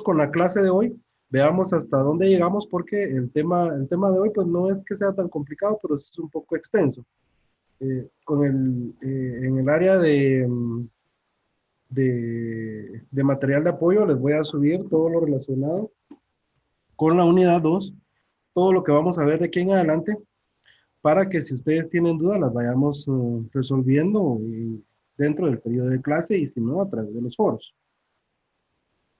con la clase de hoy, veamos hasta dónde llegamos porque el tema de hoy pues no es que sea tan complicado, pero es un poco extenso. En el área de material de apoyo les voy a subir todo lo relacionado con la unidad 2, todo lo que vamos a ver de aquí en adelante, para que si ustedes tienen dudas las vayamos resolviendo dentro del periodo de clase y si no a través de los foros.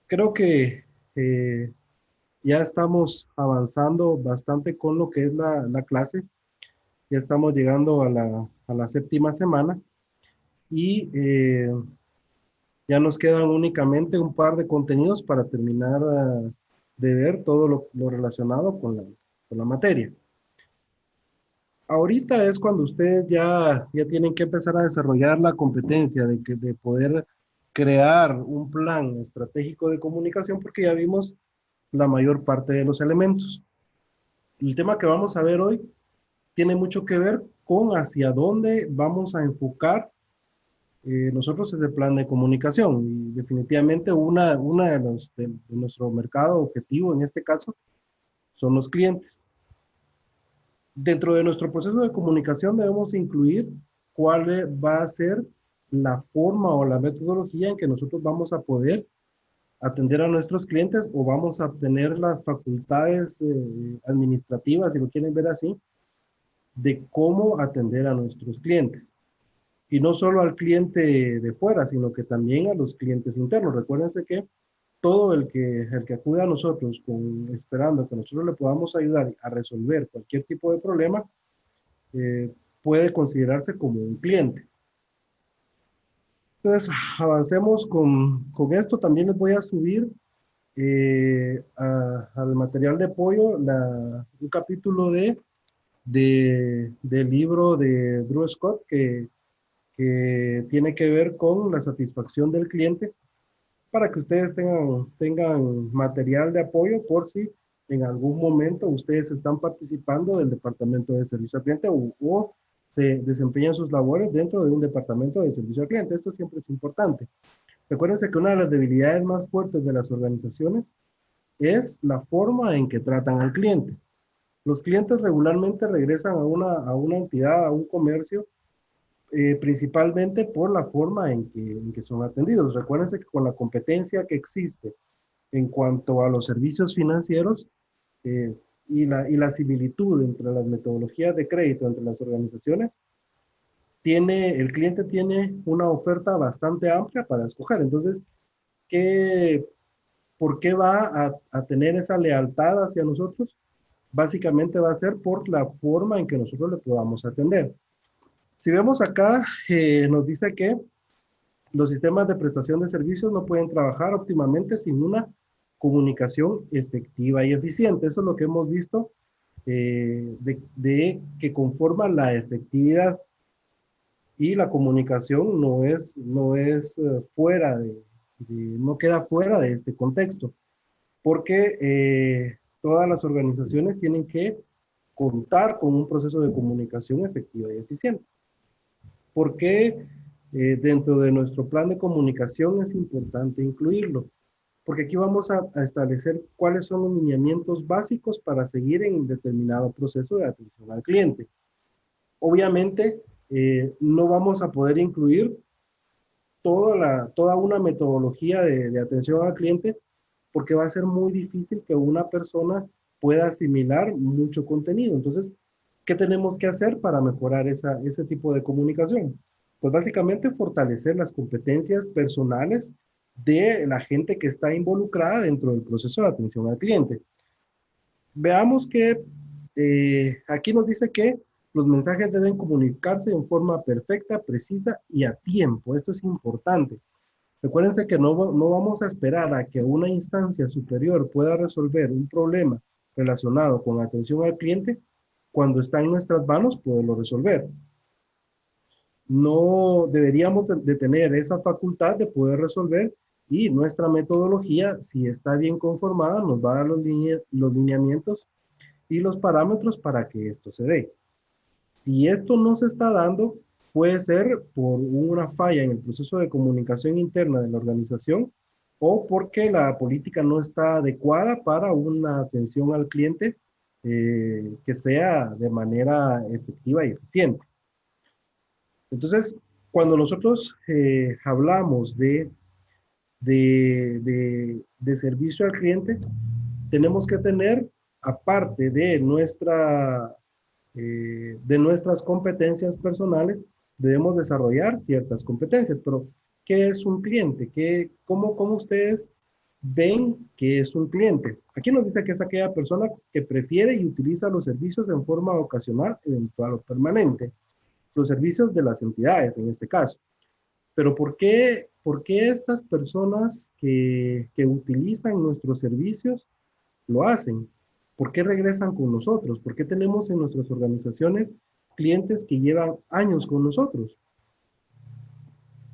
Creo que eh, ya estamos avanzando bastante con lo que es la clase. Ya estamos llegando a la séptima semana y ya nos quedan únicamente un par de contenidos para terminar de ver todo lo relacionado con la materia. Ahorita es cuando ustedes ya tienen que empezar a desarrollar la competencia de poder crear un plan estratégico de comunicación porque ya vimos la mayor parte de los elementos. El tema que vamos a ver hoy tiene mucho que ver con hacia dónde vamos a enfocar nosotros ese plan de comunicación. Y definitivamente una de nuestro mercado objetivo en este caso son los clientes. Dentro de nuestro proceso de comunicación debemos incluir cuál va a ser la forma o la metodología en que nosotros vamos a poder atender a nuestros clientes o vamos a obtener las facultades administrativas, si lo quieren ver así, de cómo atender a nuestros clientes. Y no solo al cliente de fuera, sino que también a los clientes internos. Recuérdense que todo el que acude a nosotros esperando que nosotros le podamos ayudar a resolver cualquier tipo de problema, eh, puede considerarse como un cliente. Entonces, avancemos con esto. También les voy a subir al material de apoyo un capítulo del libro de Drew Scott que tiene que ver con la satisfacción del cliente para que ustedes tengan material de apoyo por si en algún momento ustedes están participando del departamento de servicio al cliente o se desempeñan sus labores dentro de un departamento de servicio al cliente. Esto siempre es importante. Recuérdense que una de las debilidades más fuertes de las organizaciones es la forma en que tratan al cliente. Los clientes regularmente regresan a una entidad, a un comercio, principalmente por la forma en que son atendidos. Recuérdense que con la competencia que existe en cuanto a los servicios financieros eh, y la similitud entre las metodologías de crédito entre las organizaciones, el cliente tiene una oferta bastante amplia para escoger. Entonces, ¿qué, ¿por qué va a tener esa lealtad hacia nosotros? Básicamente va a ser por la forma en que nosotros le podamos atender. Si vemos acá, nos dice que los sistemas de prestación de servicios no pueden trabajar óptimamente sin una comunicación efectiva y eficiente. Eso es lo que hemos visto de que conforma la efectividad. Y la comunicación no queda fuera de este contexto, porque todas las organizaciones tienen que contar con un proceso de comunicación efectiva y eficiente. ¿Por qué dentro de nuestro plan de comunicación es importante incluirlo? Porque aquí vamos a establecer cuáles son los lineamientos básicos para seguir en determinado proceso de atención al cliente. Obviamente, no vamos a poder incluir toda una metodología de atención al cliente porque va a ser muy difícil que una persona pueda asimilar mucho contenido. Entonces, ¿qué tenemos que hacer para mejorar ese tipo de comunicación? Pues básicamente fortalecer las competencias personales de la gente que está involucrada dentro del proceso de atención al cliente. Veamos que aquí nos dice que los mensajes deben comunicarse en forma perfecta, precisa y a tiempo. Esto es importante. Recuérdense que no vamos a esperar a que una instancia superior pueda resolver un problema relacionado con atención al cliente cuando está en nuestras manos poderlo resolver. No deberíamos de tener esa facultad de poder resolver y nuestra metodología, si está bien conformada, nos va a dar los lineamientos y los parámetros para que esto se dé. Si esto no se está dando, puede ser por una falla en el proceso de comunicación interna de la organización o porque la política no está adecuada para una atención al cliente que sea de manera efectiva y eficiente. Entonces, cuando nosotros hablamos de servicio al cliente, tenemos que tener, aparte de nuestras competencias personales, debemos desarrollar ciertas competencias. Pero, ¿qué es un cliente? ¿Cómo ustedes ven que es un cliente? Aquí nos dice que es aquella persona que prefiere y utiliza los servicios en forma ocasional, eventual o permanente. Los servicios de las entidades, en este caso. Pero ¿por qué estas personas que utilizan nuestros servicios lo hacen? ¿Por qué regresan con nosotros? ¿Por qué tenemos en nuestras organizaciones clientes que llevan años con nosotros?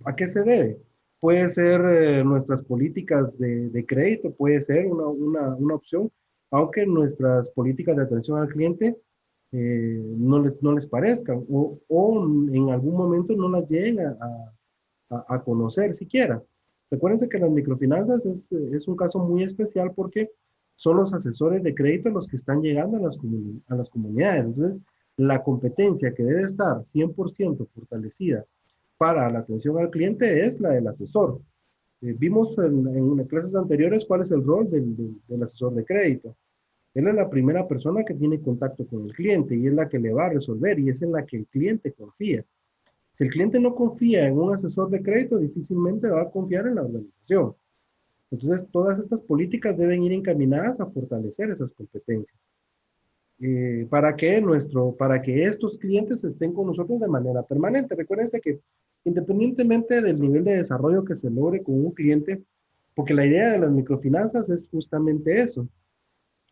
¿A qué se debe? Puede ser nuestras políticas de crédito, puede ser una opción, aunque nuestras políticas de atención al cliente no les parezcan o en algún momento no las lleguen a conocer siquiera. Recuérdense que las microfinanzas es un caso muy especial porque son los asesores de crédito los que están llegando a las comunidades. Entonces, la competencia que debe estar 100% fortalecida para la atención al cliente es la del asesor. Vimos en clases anteriores cuál es el rol del asesor de crédito. Él es la primera persona que tiene contacto con el cliente y es la que le va a resolver y es en la que el cliente confía. Si el cliente no confía en un asesor de crédito, difícilmente va a confiar en la organización. Entonces, todas estas políticas deben ir encaminadas a fortalecer esas competencias para que estos clientes estén con nosotros de manera permanente. Recuérdense que independientemente del nivel de desarrollo que se logre con un cliente, porque la idea de las microfinanzas es justamente eso,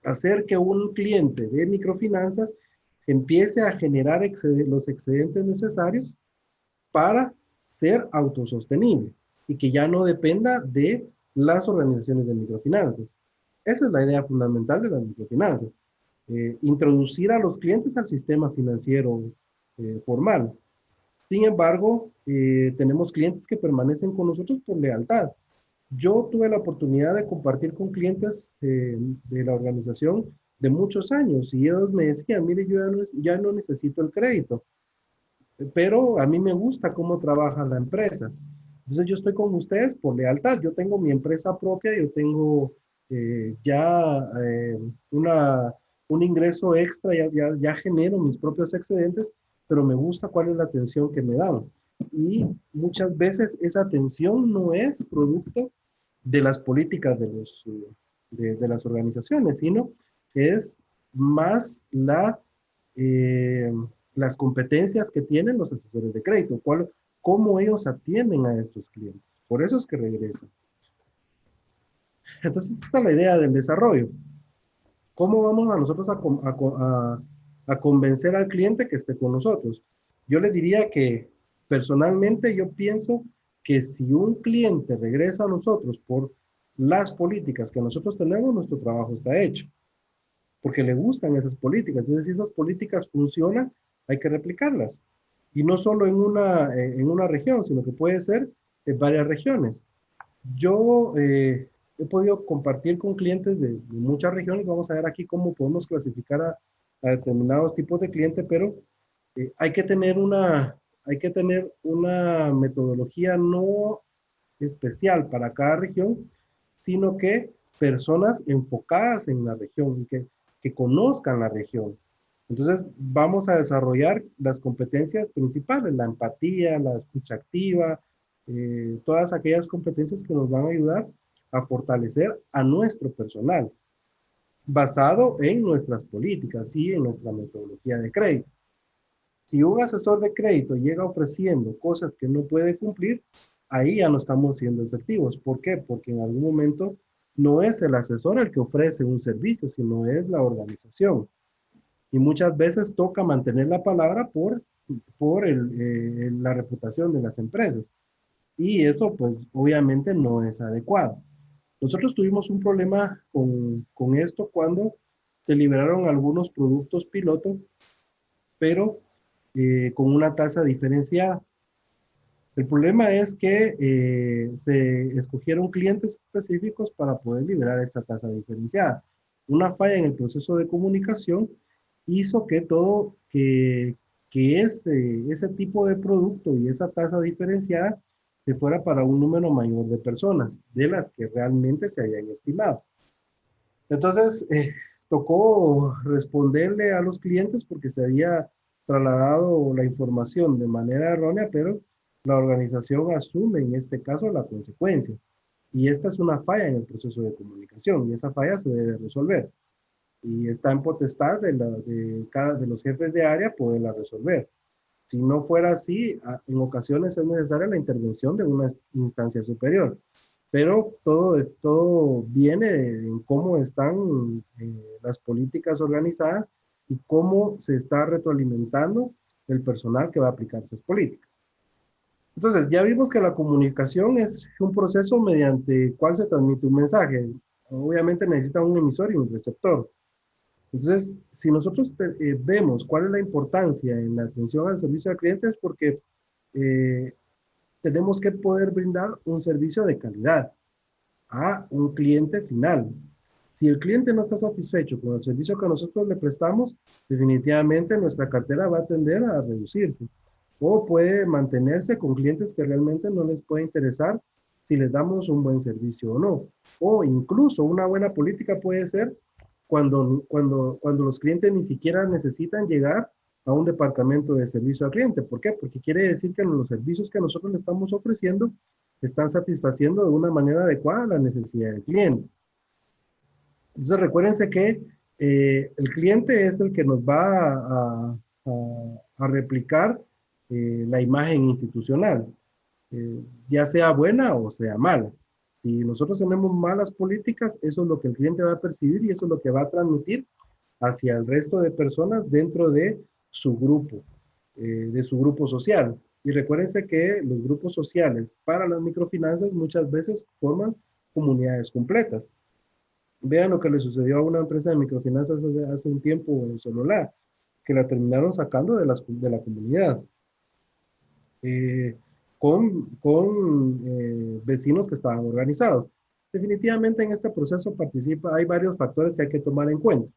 hacer que un cliente de microfinanzas empiece a generar los excedentes necesarios para ser autosostenible y que ya no dependa de las organizaciones de microfinanzas. Esa es la idea fundamental de las microfinanzas. Introducir a los clientes al sistema financiero formal. Sin embargo, tenemos clientes que permanecen con nosotros por lealtad. Yo tuve la oportunidad de compartir con clientes de la organización de muchos años y ellos me decían, mire, yo ya no necesito el crédito, pero a mí me gusta cómo trabaja la empresa. Entonces yo estoy con ustedes por lealtad. Yo tengo mi empresa propia, yo tengo ya un ingreso extra, ya genero mis propios excedentes, pero me gusta cuál es la atención que me dan. Y muchas veces esa atención no es producto de las políticas de las organizaciones, sino es más eh, las competencias que tienen los asesores de crédito, cómo ellos atienden a estos clientes. Por eso es que regresan. Entonces, esta es la idea del desarrollo. ¿Cómo vamos a nosotros a convencer al cliente que esté con nosotros? Yo les diría que personalmente yo pienso que si un cliente regresa a nosotros por las políticas que nosotros tenemos, nuestro trabajo está hecho, porque le gustan esas políticas. Entonces, si esas políticas funcionan, hay que replicarlas. Y no solo en una región, sino que puede ser en varias regiones. Yo he podido compartir con clientes de muchas regiones. Vamos a ver aquí cómo podemos clasificar a determinados tipos de clientes, pero hay que tener una metodología no especial para cada región, sino que personas enfocadas en la región y que conozcan la región. Entonces, vamos a desarrollar las competencias principales, la empatía, la escucha activa, todas aquellas competencias que nos van a ayudar a fortalecer a nuestro personal, basado en nuestras políticas y en nuestra metodología de crédito. Si un asesor de crédito llega ofreciendo cosas que no puede cumplir, ahí ya no estamos siendo efectivos. ¿Por qué? Porque en algún momento no es el asesor el que ofrece un servicio, sino es la organización. Y muchas veces toca mantener la palabra por la reputación de las empresas. Y eso, pues, obviamente no es adecuado. Nosotros tuvimos un problema con esto cuando se liberaron algunos productos piloto, pero con una tasa diferenciada. El problema es que se escogieron clientes específicos para poder liberar esta tasa diferenciada. Una falla en el proceso de comunicación hizo que que ese tipo de producto y esa tasa diferenciada se fuera para un número mayor de personas, de las que realmente se habían estimado. Entonces, tocó responderle a los clientes porque se había trasladado la información de manera errónea, pero la organización asume en este caso la consecuencia. Y esta es una falla en el proceso de comunicación y esa falla se debe resolver. Y está en potestad de cada de los jefes de área poderla resolver. Si no fuera así, en ocasiones es necesaria la intervención de una instancia superior. Pero todo viene en cómo están las políticas organizadas y cómo se está retroalimentando el personal que va a aplicar esas políticas. Entonces, ya vimos que la comunicación es un proceso mediante el cual se transmite un mensaje. Obviamente necesita un emisor y un receptor. Entonces, si nosotros vemos cuál es la importancia en la atención al servicio al cliente, es porque eh, tenemos que poder brindar un servicio de calidad a un cliente final. Si el cliente no está satisfecho con el servicio que nosotros le prestamos, definitivamente nuestra cartera va a tender a reducirse o puede mantenerse con clientes que realmente no les puede interesar si les damos un buen servicio o no. O incluso una buena política puede ser cuando los clientes ni siquiera necesitan llegar a un departamento de servicio al cliente. ¿Por qué? Porque quiere decir que los servicios que nosotros le estamos ofreciendo están satisfaciendo de una manera adecuada la necesidad del cliente. Entonces recuérdense que el cliente es el que nos va a replicar la imagen institucional, ya sea buena o sea mala. Si nosotros tenemos malas políticas, eso es lo que el cliente va a percibir y eso es lo que va a transmitir hacia el resto de personas dentro de su grupo social. Y recuérdense que los grupos sociales para las microfinanzas muchas veces forman comunidades completas. Vean lo que le sucedió a una empresa de microfinanzas hace un tiempo en Sololá, que la terminaron sacando de la comunidad, eh, con vecinos que estaban organizados. Definitivamente en este proceso hay varios factores que hay que tomar en cuenta.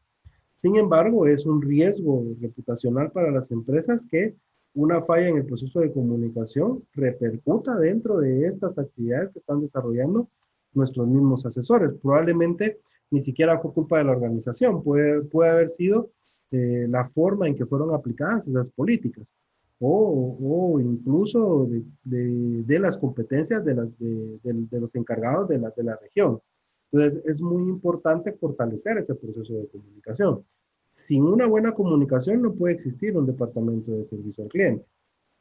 Sin embargo, es un riesgo reputacional para las empresas que una falla en el proceso de comunicación repercuta dentro de estas actividades que están desarrollando nuestros mismos asesores. Probablemente ni siquiera fue culpa de la organización, puede haber sido la forma en que fueron aplicadas esas políticas o incluso de las competencias de los encargados de la región. Entonces, es muy importante fortalecer ese proceso de comunicación. Sin una buena comunicación no puede existir un departamento de servicio al cliente.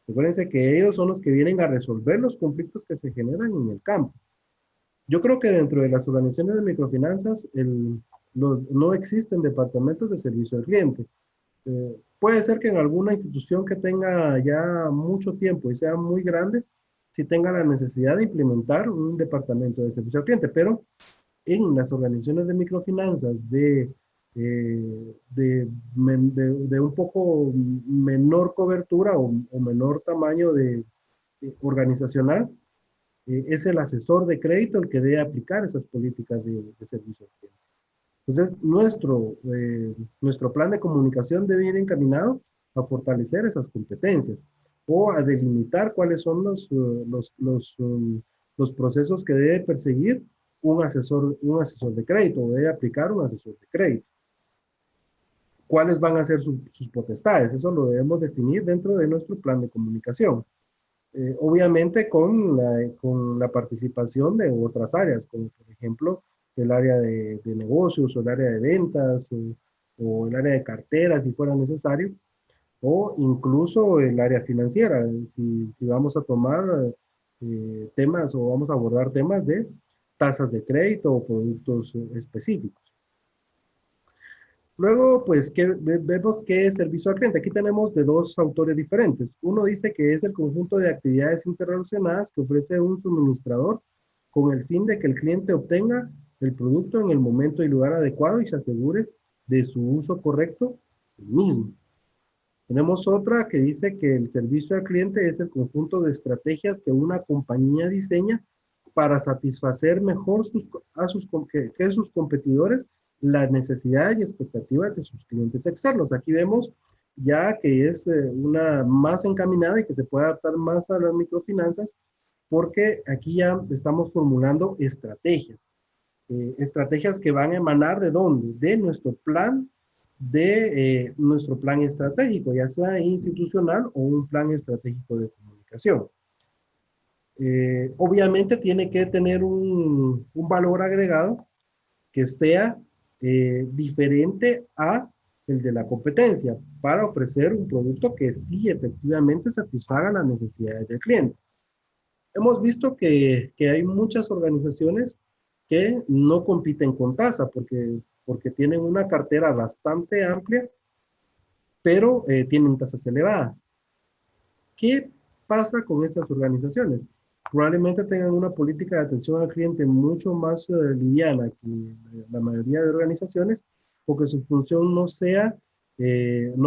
Recuérdense que ellos son los que vienen a resolver los conflictos que se generan en el campo. Yo creo que dentro de las organizaciones de microfinanzas no existen departamentos de servicio al cliente. Puede ser que en alguna institución que tenga ya mucho tiempo y sea muy grande, sí tenga la necesidad de implementar un departamento de servicio al cliente, pero en las organizaciones de microfinanzas de un poco menor cobertura o menor tamaño organizacional, es el asesor de crédito el que debe aplicar esas políticas de servicio al cliente. Entonces, nuestro plan de comunicación debe ir encaminado a fortalecer esas competencias o a delimitar cuáles son los procesos que debe perseguir un asesor de crédito o debe aplicar un asesor de crédito. ¿Cuáles van a ser sus potestades? Eso lo debemos definir dentro de nuestro plan de comunicación. Obviamente con la participación de otras áreas, como por ejemplo el área de negocios o el área de ventas o el área de carteras si fuera necesario, o incluso el área financiera, si vamos a tomar temas o vamos a abordar temas de tasas de crédito o productos específicos. Luego, pues, vemos qué es servicio al cliente. Aquí tenemos de dos autores diferentes. Uno dice que es el conjunto de actividades interrelacionadas que ofrece un suministrador con el fin de que el cliente obtenga el producto en el momento y lugar adecuado y se asegure de su uso correcto el mismo. Tenemos otra que dice que el servicio al cliente es el conjunto de estrategias que una compañía diseña para satisfacer mejor que sus competidores las necesidades y expectativas de sus clientes externos. Aquí vemos ya que es una más encaminada y que se puede adaptar más a las microfinanzas, porque aquí ya estamos formulando estrategias. Estrategias que van a emanar ¿de dónde? De nuestro plan estratégico, ya sea institucional o un plan estratégico de comunicación. Obviamente tiene que tener un valor agregado que sea diferente a el de la competencia para ofrecer un producto que sí efectivamente satisfaga las necesidades del cliente. Hemos visto que hay muchas organizaciones que no compiten con tasa porque tienen una cartera bastante amplia, pero tienen tasas elevadas. ¿Qué pasa con estas organizaciones? Probablemente tengan una política de atención al cliente mucho más liviana que la mayoría de organizaciones, porque su función no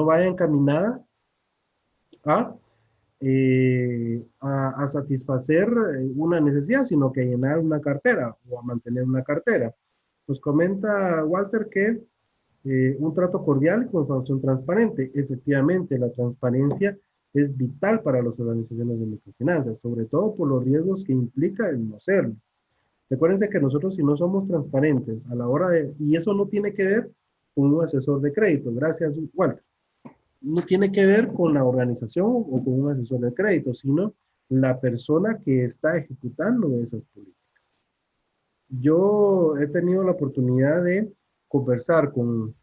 vaya encaminada a a satisfacer una necesidad, sino que a llenar una cartera o a mantener una cartera. Nos comenta Walter que un trato cordial con información transparente. Efectivamente, la transparencia es vital para las organizaciones de microfinanzas, sobre todo por los riesgos que implica el no serlo. Recuérdense que nosotros si no somos transparentes a la hora y eso no tiene que ver con un asesor de crédito, gracias Walter, no tiene que ver con la organización o con un asesor de crédito, sino la persona que está ejecutando esas políticas. Yo he tenido la oportunidad de conversar con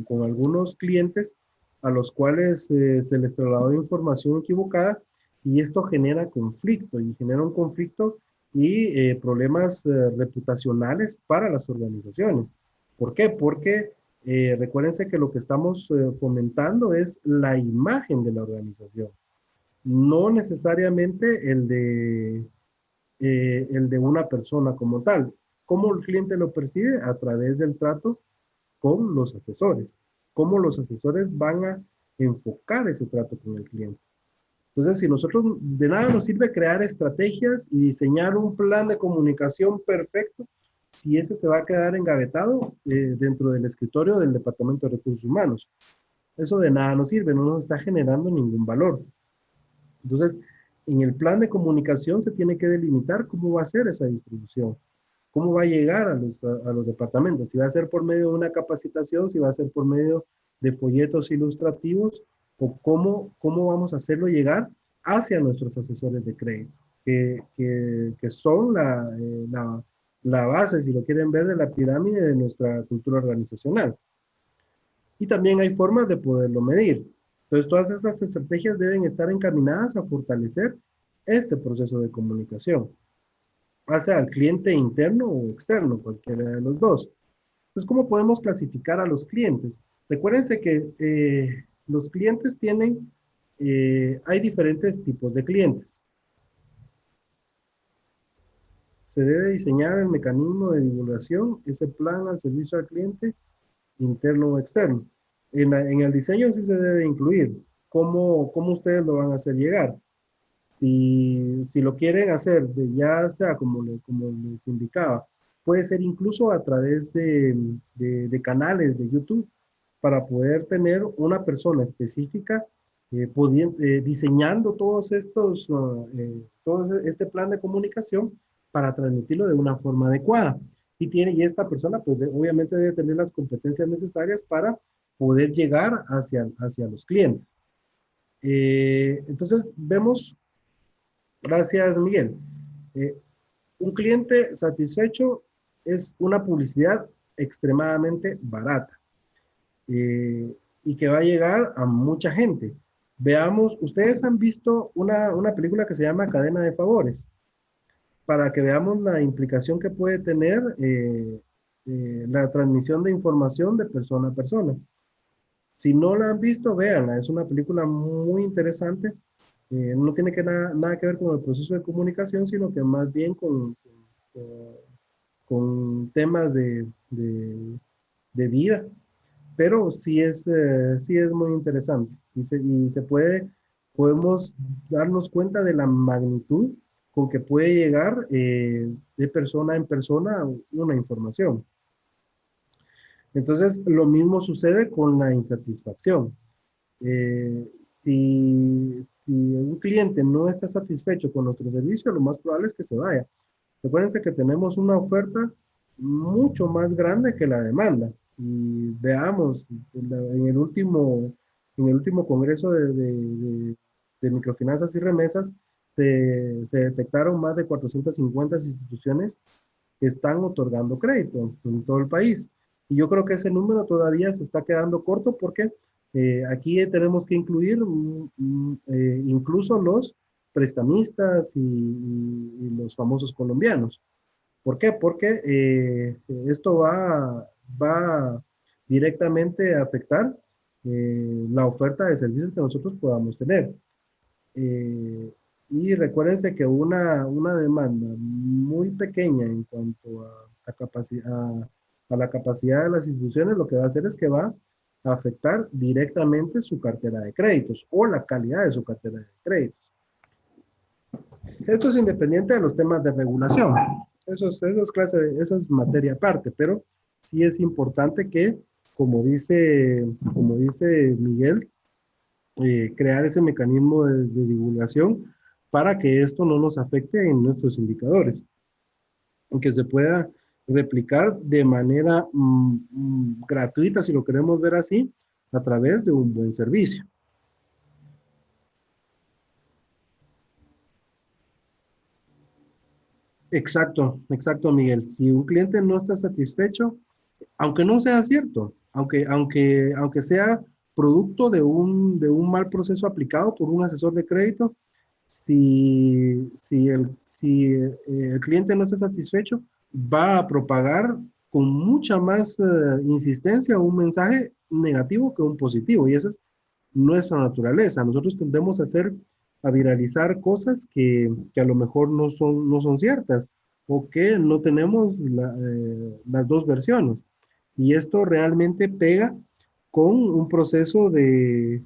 algunos clientes a los cuales se les trasladó información equivocada y esto genera conflicto y genera un conflicto y problemas reputacionales para las organizaciones. ¿Por qué? Porque recuérdense que lo que estamos fomentando es la imagen de la organización, no necesariamente el de una persona como tal. ¿Cómo el cliente lo percibe? A través del trato con los asesores. ¿Cómo los asesores van a enfocar ese trato con el cliente? Entonces, si nosotros de nada nos sirve crear estrategias y diseñar un plan de comunicación perfecto, si ese se va a quedar engavetado dentro del escritorio del Departamento de Recursos Humanos. Eso de nada nos sirve, no nos está generando ningún valor. Entonces, en el plan de comunicación se tiene que delimitar cómo va a ser esa distribución, cómo va a llegar a los departamentos, si va a ser por medio de una capacitación, si va a ser por medio de folletos ilustrativos, o cómo vamos a hacerlo llegar hacia nuestros asesores de crédito, que son la base, si lo quieren ver, de la pirámide de nuestra cultura organizacional. Y también hay formas de poderlo medir. Entonces, todas estas estrategias deben estar encaminadas a fortalecer este proceso de comunicación, hacia al cliente interno o externo, cualquiera de los dos. Entonces, ¿cómo podemos clasificar a los clientes? Recuérdense que los clientes hay diferentes tipos de clientes. Se debe diseñar el mecanismo de divulgación, ese plan al servicio al cliente, interno o externo. En el diseño sí se debe incluir cómo ustedes lo van a hacer llegar. Si lo quieren hacer, ya sea como les indicaba, puede ser incluso a través de canales de YouTube para poder tener una persona específica diseñando todo este plan de comunicación para transmitirlo de una forma adecuada. Y esta persona, pues obviamente debe tener las competencias necesarias para poder llegar hacia los clientes. Entonces, vemos, gracias Miguel, eh, un cliente satisfecho es una publicidad extremadamente barata y que va a llegar a mucha gente. Veamos, ustedes han visto una película que se llama Cadena de Favores, para que veamos la implicación que puede tener la transmisión de información de persona a persona. Si no la han visto, véanla, es una película muy interesante. No tiene nada que ver con el proceso de comunicación, sino que más bien con temas de vida, pero sí es muy interesante. y podemos darnos cuenta de la magnitud con que puede llegar de persona en persona una información. Entonces, lo mismo sucede con la insatisfacción. Eh, si un cliente no está satisfecho con nuestro servicio, lo más probable es que se vaya. Recuérdense que tenemos una oferta mucho más grande que la demanda. Y veamos, en el último congreso de microfinanzas y remesas, se detectaron más de 450 instituciones que están otorgando crédito en todo el país. Y yo creo que ese número todavía se está quedando corto porque aquí tenemos que incluir incluso los prestamistas y los famosos colombianos. ¿Por qué? Porque esto va directamente a afectar la oferta de servicios que nosotros podamos tener. Eh, y recuérdense que una demanda muy pequeña en cuanto a la capacidad de las instituciones, lo que va a hacer es que va a afectar directamente su cartera de créditos o la calidad de su cartera de créditos. Esto es independiente de los temas de regulación. Eso es materia aparte, pero sí es importante que, como dice Miguel, crear ese mecanismo de divulgación para que esto no nos afecte en nuestros indicadores, aunque se pueda replicar de manera gratuita, si lo queremos ver así, a través de un buen servicio. Exacto, exacto, Miguel. Si un cliente no está satisfecho, aunque no sea cierto, aunque sea producto de un mal proceso aplicado por un asesor de crédito, si el cliente no está satisfecho, va a propagar con mucha más insistencia un mensaje negativo que un positivo. Y esa es nuestra naturaleza. Nosotros tendemos a viralizar cosas que a lo mejor no son ciertas o que no tenemos las dos versiones. Y esto realmente pega con un proceso de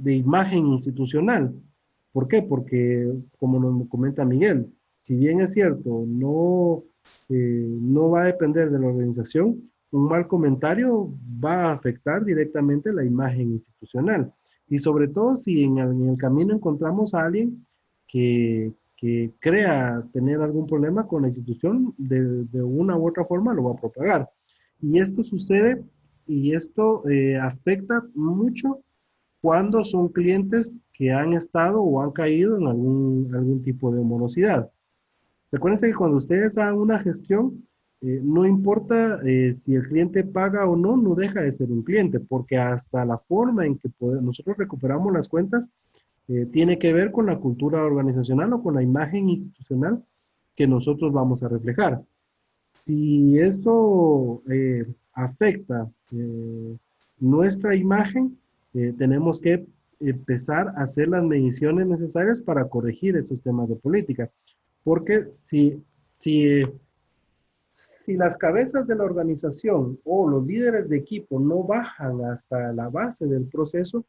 imagen institucional. ¿Por qué? Porque, como nos comenta Miguel, si bien es cierto, no va a depender de la organización, un mal comentario va a afectar directamente la imagen institucional. Y sobre todo si en el camino encontramos a alguien que crea tener algún problema con la institución, de una u otra forma lo va a propagar. Y esto sucede y esto afecta mucho cuando son clientes que han estado o han caído en algún tipo de morosidad. Recuerden que cuando ustedes hagan una gestión, no importa si el cliente paga o no, no deja de ser un cliente, porque hasta la forma en que nosotros recuperamos las cuentas tiene que ver con la cultura organizacional o con la imagen institucional que nosotros vamos a reflejar. Si esto afecta nuestra imagen, tenemos que empezar a hacer las mediciones necesarias para corregir estos temas de política. Porque si las cabezas de la organización o los líderes de equipo no bajan hasta la base del proceso,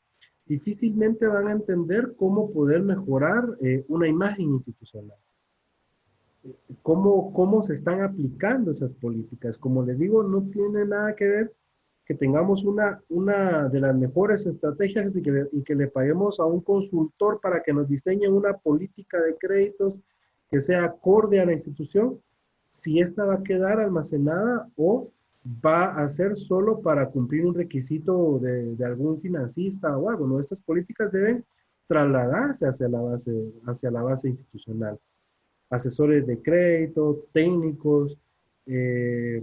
difícilmente van a entender cómo poder mejorar una imagen institucional. Cómo se están aplicando esas políticas. Como les digo, no tiene nada que ver que tengamos una de las mejores estrategias y que le paguemos a un consultor para que nos diseñe una política de créditos que sea acorde a la institución, si esta va a quedar almacenada o va a ser solo para cumplir un requisito de algún financista o algo. ¿No? Estas políticas deben trasladarse hacia la base institucional. Asesores de crédito, técnicos, eh,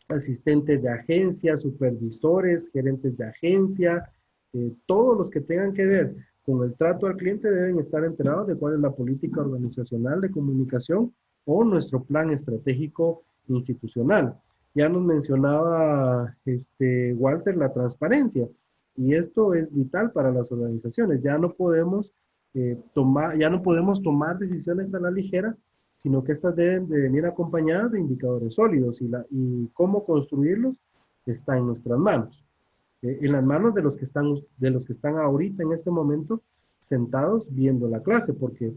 asistentes de agencia, supervisores, gerentes de agencia, todos los que tengan que ver con el trato al cliente deben estar enterados de cuál es la política organizacional de comunicación o nuestro plan estratégico institucional. Ya nos mencionaba Walter la transparencia y esto es vital para las organizaciones. Ya no podemos tomar decisiones a la ligera, sino que estas deben de venir acompañadas de indicadores sólidos y cómo construirlos está en nuestras manos. en las manos de los que están ahorita en este momento sentados viendo la clase, porque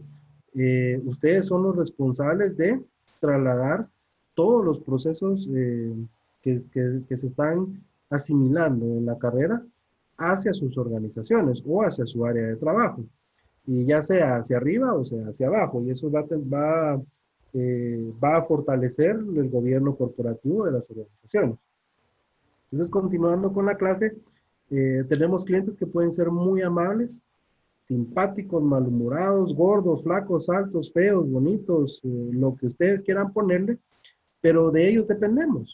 ustedes son los responsables de trasladar todos los procesos que se están asimilando en la carrera hacia sus organizaciones o hacia su área de trabajo, y ya sea hacia arriba o sea hacia abajo, y eso va a fortalecer el gobierno corporativo de las organizaciones. Entonces, continuando con la clase, tenemos clientes que pueden ser muy amables, simpáticos, malhumorados, gordos, flacos, altos, feos, bonitos, lo que ustedes quieran ponerle, pero de ellos dependemos.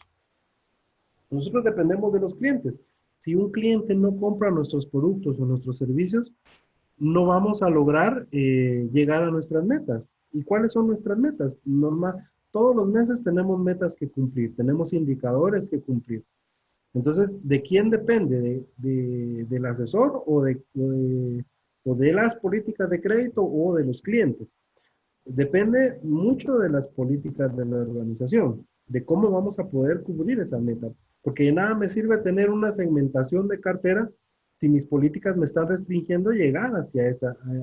Nosotros dependemos de los clientes. Si un cliente no compra nuestros productos o nuestros servicios, no vamos a lograr llegar a nuestras metas. ¿Y cuáles son nuestras metas? Todos los meses tenemos metas que cumplir, tenemos indicadores que cumplir. Entonces, ¿de quién depende? ¿Del asesor o de las políticas de crédito o de los clientes? Depende mucho de las políticas de la organización, de cómo vamos a poder cubrir esa meta. Porque de nada me sirve tener una segmentación de cartera si mis políticas me están restringiendo llegar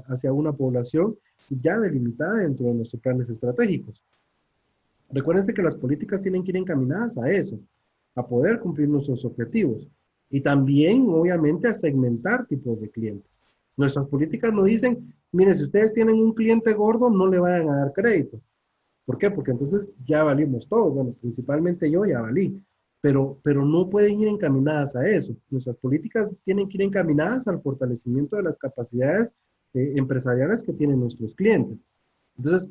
hacia una población ya delimitada dentro de nuestros planes estratégicos. Recuérdense que las políticas tienen que ir encaminadas a eso, a poder cumplir nuestros objetivos y también, obviamente, a segmentar tipos de clientes. Nuestras políticas nos dicen, mire, si ustedes tienen un cliente gordo, no le vayan a dar crédito. ¿Por qué? Porque entonces ya valimos todos. Bueno, principalmente yo ya valí, pero no pueden ir encaminadas a eso. Nuestras políticas tienen que ir encaminadas al fortalecimiento de las capacidades empresariales que tienen nuestros clientes. Entonces,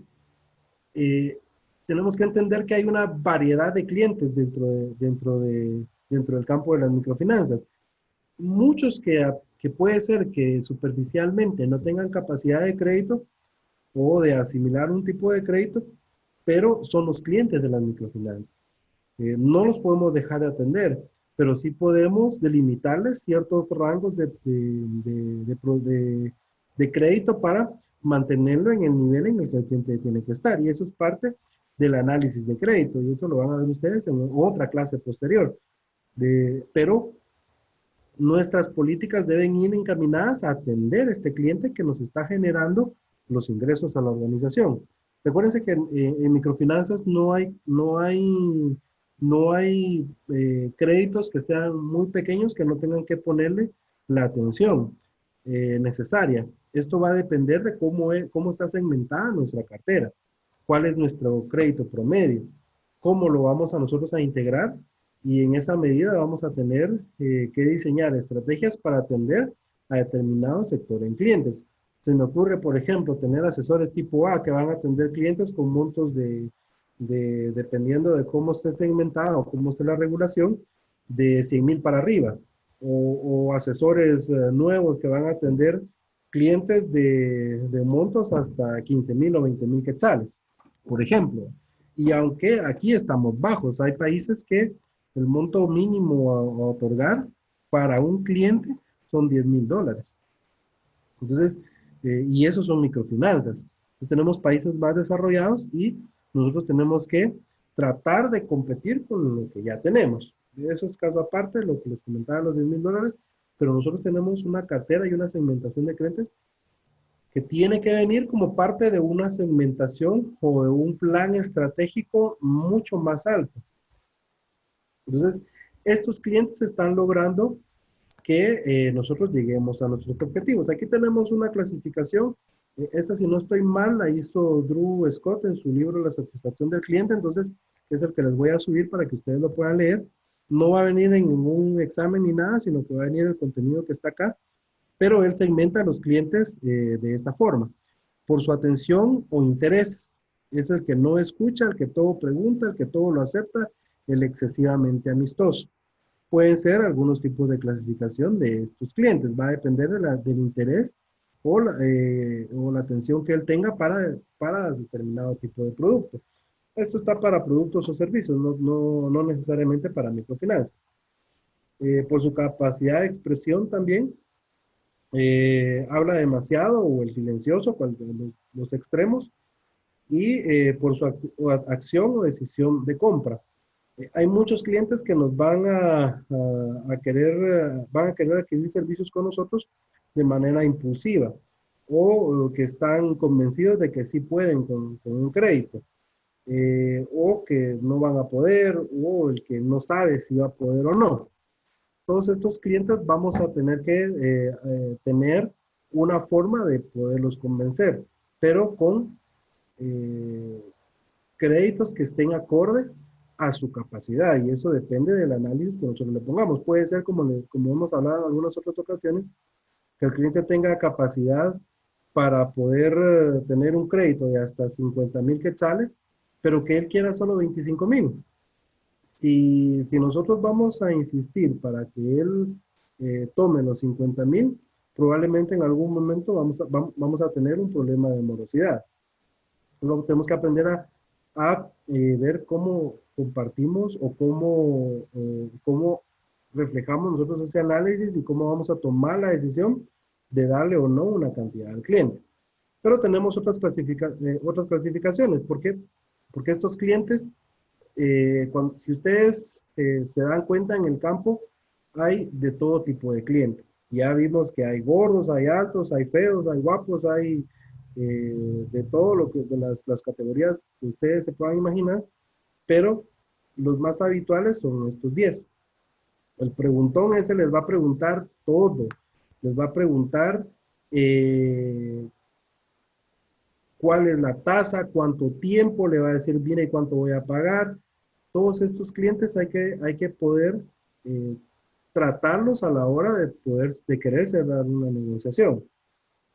eh, tenemos que entender que hay una variedad de clientes dentro del campo de las microfinanzas. Muchos que puede ser que superficialmente no tengan capacidad de crédito o de asimilar un tipo de crédito, pero son los clientes de las microfinanzas. No los podemos dejar de atender, pero sí podemos delimitarles ciertos rangos de crédito para mantenerlo en el nivel en el que el cliente tiene que estar. Y eso es parte del análisis de crédito, y eso lo van a ver ustedes en otra clase posterior. Pero nuestras políticas deben ir encaminadas a atender a este cliente que nos está generando los ingresos a la organización. Recuérdense que en microfinanzas no hay créditos que sean muy pequeños que no tengan que ponerle la atención necesaria. Esto va a depender de cómo está segmentada nuestra cartera, cuál es nuestro crédito promedio, cómo lo vamos a nosotros a integrar, y en esa medida vamos a tener que diseñar estrategias para atender a determinado sector en clientes. Se me ocurre, por ejemplo, tener asesores tipo A que van a atender clientes con montos dependiendo de cómo esté segmentado o cómo esté la regulación, de 100,000 para arriba. O asesores nuevos que van a atender clientes de montos hasta 15,000 o 20,000 quetzales, por ejemplo. Y aunque aquí estamos bajos, hay países que el monto mínimo a otorgar para un cliente son 10,000 dólares. Entonces, y esos son microfinanzas. Entonces, tenemos países más desarrollados y nosotros tenemos que tratar de competir con lo que ya tenemos. Eso es caso aparte, lo que les comentaba, los 10,000 dólares, pero nosotros tenemos una cartera y una segmentación de clientes que tiene que venir como parte de una segmentación o de un plan estratégico mucho más alto. Entonces, estos clientes están logrando que nosotros lleguemos a nuestros objetivos. Aquí tenemos una clasificación. Esta, si no estoy mal, la hizo Drew Scott en su libro La satisfacción del cliente. Entonces, es el que les voy a subir para que ustedes lo puedan leer. No va a venir en ningún examen ni nada, sino que va a venir el contenido que está acá. Pero él segmenta a los clientes de esta forma: por su atención o intereses. Es el que no escucha, el que todo pregunta, el que todo lo acepta, el excesivamente amistoso. Pueden ser algunos tipos de clasificación de estos clientes. Va a depender del interés o la atención que él tenga para determinado tipo de producto. Esto está para productos o servicios, no necesariamente para microfinanzas. Por su capacidad de expresión también, habla demasiado o el silencioso, los extremos, y por su acción o decisión de compra. Hay muchos clientes que nos van a querer adquirir servicios con nosotros de manera impulsiva o que están convencidos de que sí pueden con un crédito, o que no van a poder, o el que no sabe si va a poder o no. Todos estos clientes vamos a tener que tener una forma de poderlos convencer, pero con eh, créditos que estén acorde a su capacidad, y eso depende del análisis que nosotros le pongamos. Puede ser, como hemos hablado en algunas otras ocasiones, que el cliente tenga capacidad para poder tener un crédito de hasta 50,000 quetzales, pero que él quiera solo 25,000. Si nosotros vamos a insistir para que él tome los 50,000, probablemente en algún momento vamos a tener un problema de morosidad. Luego tenemos que aprender a ver cómo compartimos o cómo reflejamos nosotros ese análisis y cómo vamos a tomar la decisión de darle o no una cantidad al cliente. Pero tenemos otras clasificaciones. ¿Por qué? Porque estos clientes, si ustedes se dan cuenta en el campo, hay de todo tipo de clientes. Ya vimos que hay gordos, hay altos, hay feos, hay guapos, hay de todo lo que, de las categorías que ustedes se puedan imaginar, pero los más habituales son estos 10. El preguntón ese les va a preguntar todo, les va a preguntar eh, cuál es la tasa, cuánto tiempo, le va a decir, viene y cuánto voy a pagar. Todos estos clientes hay que poder eh, tratarlos a la hora de querer cerrar una negociación.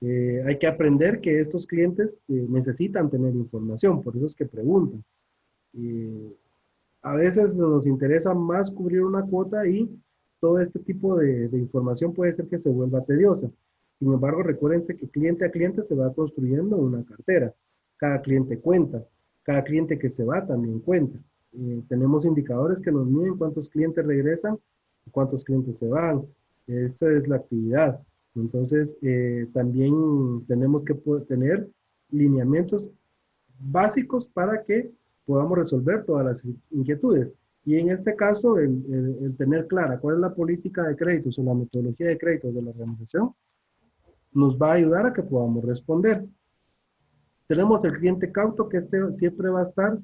Hay que aprender que estos clientes necesitan tener información, por eso es que preguntan. Eh, a veces nos interesa más cubrir una cuota y todo este tipo de información puede ser que se vuelva tediosa. Sin embargo, recuérdense que cliente a cliente se va construyendo una cartera. Cada cliente cuenta, cada cliente que se va también cuenta. Tenemos indicadores que nos miden cuántos clientes regresan y cuántos clientes se van. Esa es la actividad. Entonces, también tenemos que tener lineamientos básicos para que podamos resolver todas las inquietudes. Y en este caso, el tener clara cuál es la política de créditos o la metodología de créditos de la organización nos va a ayudar a que podamos responder. Tenemos el cliente cauto, que siempre va a estar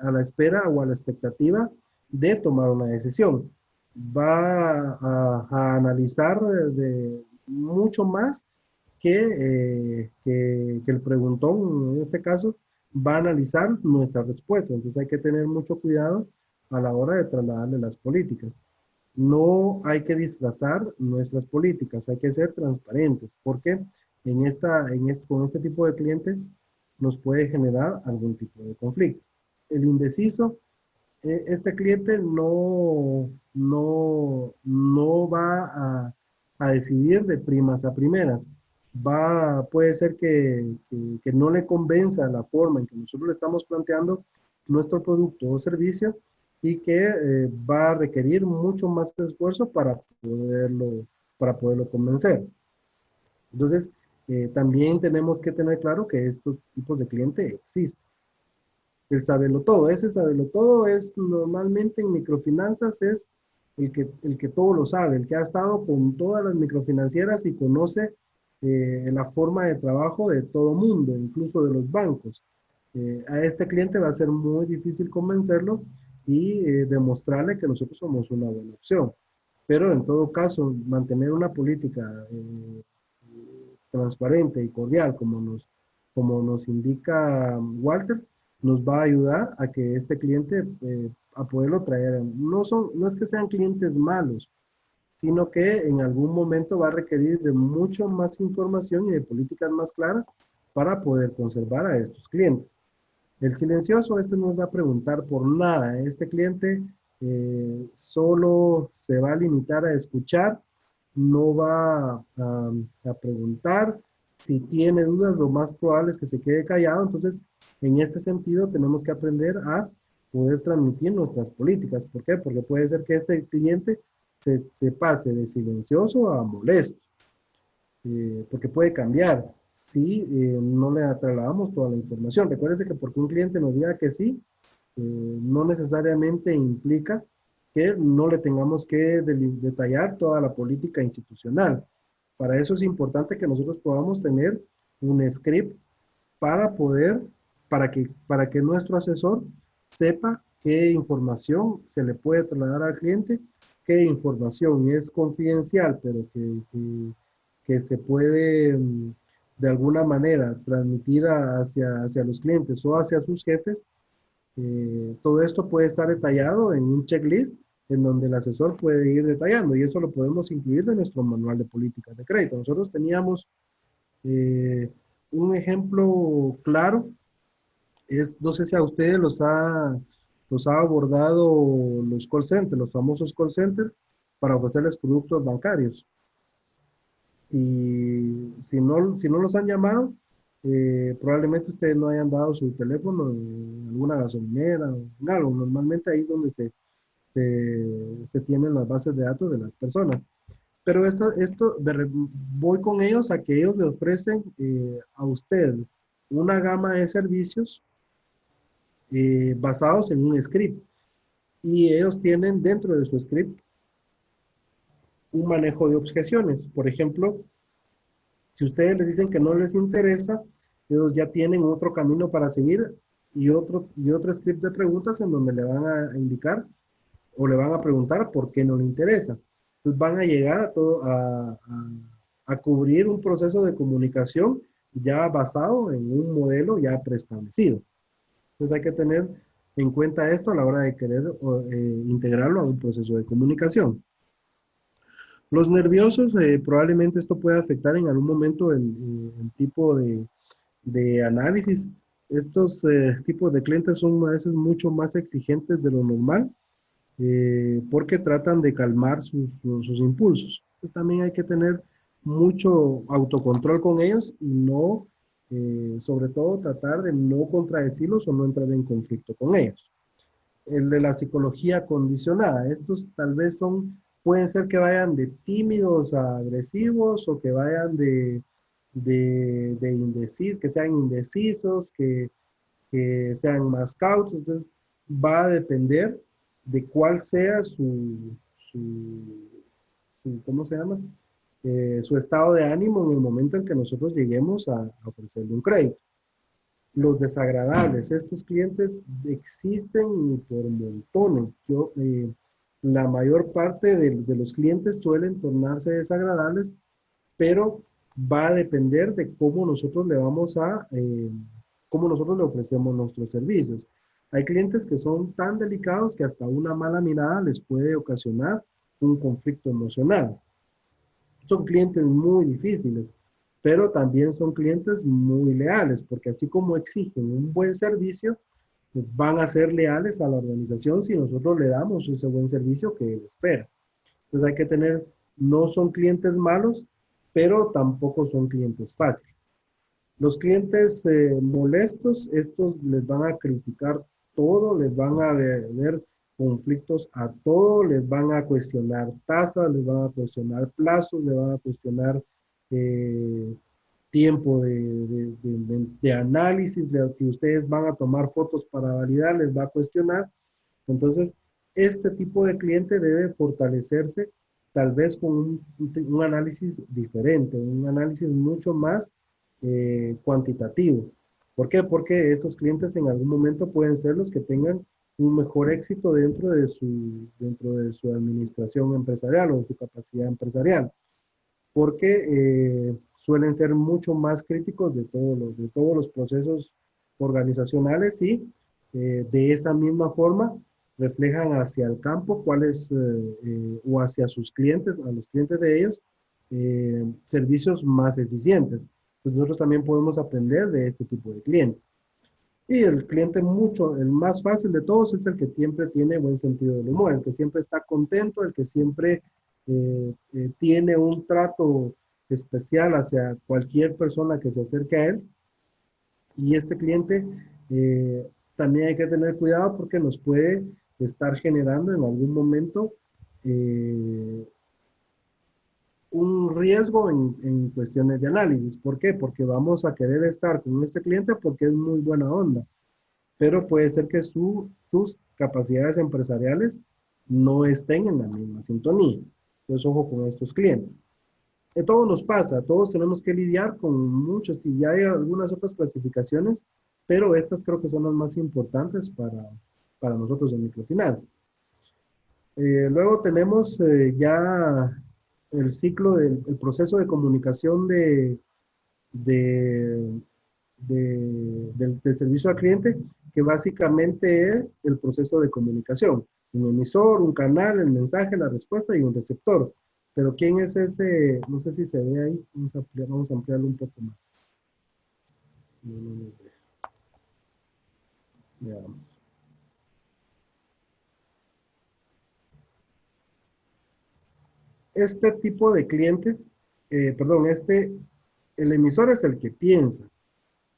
a la espera o a la expectativa de tomar una decisión. Va a analizar mucho más que el preguntón, en este caso, va a analizar nuestra respuesta. Entonces hay que tener mucho cuidado a la hora de trasladarle las políticas. No hay que disfrazar nuestras políticas, hay que ser transparentes, porque con este tipo de cliente nos puede generar algún tipo de conflicto. El indeciso, este cliente no va a decidir de primas a primeras. Puede ser que no le convenza la forma en que nosotros le estamos planteando nuestro producto o servicio y que va a requerir mucho más esfuerzo para poderlo convencer. Entonces, también tenemos que tener claro que estos tipos de cliente existen. El saberlo todo, ese saberlo todo es normalmente en microfinanzas, es el que todo lo sabe, el que ha estado con todas las microfinancieras y conoce la forma de trabajo de todo mundo, incluso de los bancos. A este cliente va a ser muy difícil convencerlo y demostrarle que nosotros somos una buena opción. Pero en todo caso, mantener una política transparente y cordial, como nos indica Walter, nos va a ayudar a que este cliente, a poderlo traer. No es que sean clientes malos, sino que en algún momento va a requerir de mucho más información y de políticas más claras para poder conservar a estos clientes. El silencioso, este no va a preguntar por nada. Este cliente solo se va a limitar a escuchar, no va a preguntar. Si tiene dudas, lo más probable es que se quede callado. Entonces, en este sentido, tenemos que aprender a poder transmitir nuestras políticas. ¿Por qué? Porque puede ser que este cliente se pase de silencioso a molesto, porque puede cambiar si no le trasladamos toda la información. Recuérdese que porque un cliente nos diga que sí, No necesariamente implica que no le tengamos que detallar toda la política institucional. Para eso es importante que nosotros podamos tener un script para poder, para que nuestro asesor sepa qué información se le puede trasladar al cliente, qué información es confidencial, pero que se puede de alguna manera transmitir hacia los clientes o hacia sus jefes. Todo esto puede estar detallado en un checklist en donde el asesor puede ir detallando y eso lo podemos incluir de nuestro manual de políticas de crédito. Nosotros teníamos eh, un ejemplo claro, no sé si a ustedes los ha abordado los call centers, los famosos call centers, para ofrecerles productos bancarios. Si no los han llamado, probablemente ustedes no hayan dado su teléfono en alguna gasolinera o en algo. Normalmente ahí es donde se tienen las bases de datos de las personas. Pero voy con ellos a que ellos le ofrecen a usted una gama de servicios basados en un script. Y ellos tienen dentro de su script un manejo de objeciones. Por ejemplo, si ustedes les dicen que no les interesa, ellos ya tienen otro camino para seguir y otro script de preguntas en donde le van a indicar o le van a preguntar por qué no le interesa. Entonces van a llegar a cubrir un proceso de comunicación ya basado en un modelo ya preestablecido. Entonces hay que tener en cuenta esto a la hora de querer integrarlo a un proceso de comunicación. Los nerviosos, probablemente esto pueda afectar en algún momento el tipo de análisis. Estos tipos de clientes son a veces mucho más exigentes de lo normal porque tratan de calmar sus impulsos. Entonces también hay que tener mucho autocontrol con ellos y no, sobre todo, tratar de no contradecirlos o no entrar en conflicto con ellos. El de la psicología condicionada, estos tal vez pueden ser que vayan de tímidos a agresivos o que vayan de indecisos, que sean indecisos, que sean más cautos. Entonces, va a depender de cuál sea ¿cómo se llama? Su estado de ánimo en el momento en que nosotros lleguemos a ofrecerle un crédito. Los desagradables, estos clientes existen por montones. La mayor parte de los clientes suelen tornarse desagradables, pero va a depender de cómo nosotros le ofrecemos nuestros servicios. Hay clientes que son tan delicados que hasta una mala mirada les puede ocasionar un conflicto emocional. Son clientes muy difíciles, pero también son clientes muy leales, porque así como exigen un buen servicio, pues van a ser leales a la organización si nosotros le damos ese buen servicio que él espera. Entonces hay que tener, no son clientes malos, pero tampoco son clientes fáciles. Los clientes molestos, estos les van a criticar todo, les van a ver conflictos a todo, les van a cuestionar tasas, les van a cuestionar plazos, les van a cuestionar eh, tiempo de análisis, de que ustedes van a tomar fotos para validar, les va a cuestionar. Entonces, este tipo de cliente debe fortalecerse tal vez con un análisis diferente, un análisis mucho más cuantitativo. ¿Por qué? Porque estos clientes en algún momento pueden ser los que tengan un mejor éxito dentro de su administración empresarial o de su capacidad empresarial, porque suelen ser mucho más críticos de todos los procesos organizacionales y de esa misma forma reflejan hacia el campo o hacia sus clientes, a los clientes de ellos, servicios más eficientes. Pues nosotros también podemos aprender de este tipo de clientes. Y el cliente el más fácil de todos es el que siempre tiene buen sentido del humor, el que siempre está contento, el que siempre tiene un trato especial hacia cualquier persona que se acerque a él. Y este cliente también hay que tener cuidado porque nos puede estar generando en algún momento eh, un riesgo en cuestiones de análisis. ¿Por qué? Porque vamos a querer estar con este cliente porque es muy buena onda, pero puede ser que sus capacidades empresariales no estén en la misma sintonía. Entonces, ojo con estos clientes. Todo nos pasa, todos tenemos que lidiar con muchos, y ya hay algunas otras clasificaciones, pero estas creo que son las más importantes para nosotros en microfinanzas. Luego tenemos ya el ciclo el proceso de comunicación de, del servicio al cliente, que básicamente es el proceso de comunicación. Un emisor, un canal, el mensaje, la respuesta y un receptor. Pero ¿quién es ese? No sé si se ve ahí. Vamos a ampliarlo un poco más. Veamos. Este tipo de cliente, perdón, el emisor es el que piensa,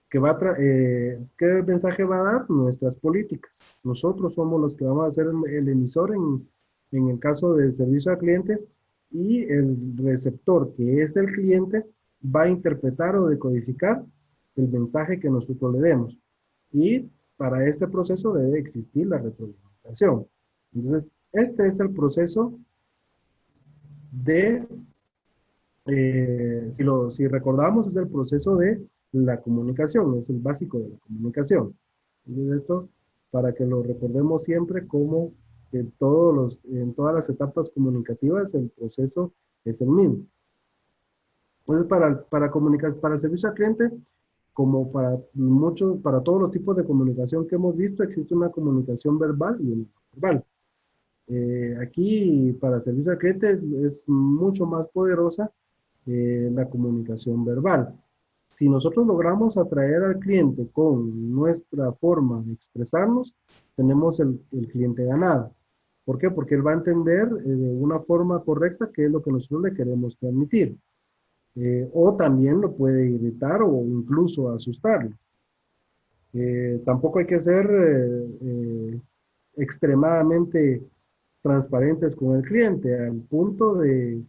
que ¿qué mensaje va a dar? Nuestras políticas. Nosotros somos los que vamos a ser el emisor en el caso del servicio al cliente, y el receptor, que es el cliente, va a interpretar o decodificar el mensaje que nosotros le demos. Y para este proceso debe existir la retroalimentación. Entonces, este es el proceso de si recordamos, es el proceso de la comunicación, es el básico de la comunicación. Entonces, esto, para que lo recordemos siempre, como en todas las etapas comunicativas, el proceso es el mismo. Entonces, para el servicio al cliente, como para todos los tipos de comunicación que hemos visto, existe una comunicación verbal y una no verbal. Aquí, para servicio al cliente, es mucho más poderosa la comunicación verbal. Si nosotros logramos atraer al cliente con nuestra forma de expresarnos, tenemos el cliente ganado. ¿Por qué? Porque él va a entender de una forma correcta qué es lo que nosotros le queremos transmitir. O también lo puede irritar o incluso asustarlo. Tampoco hay que ser extremadamente transparentes con el cliente, al punto de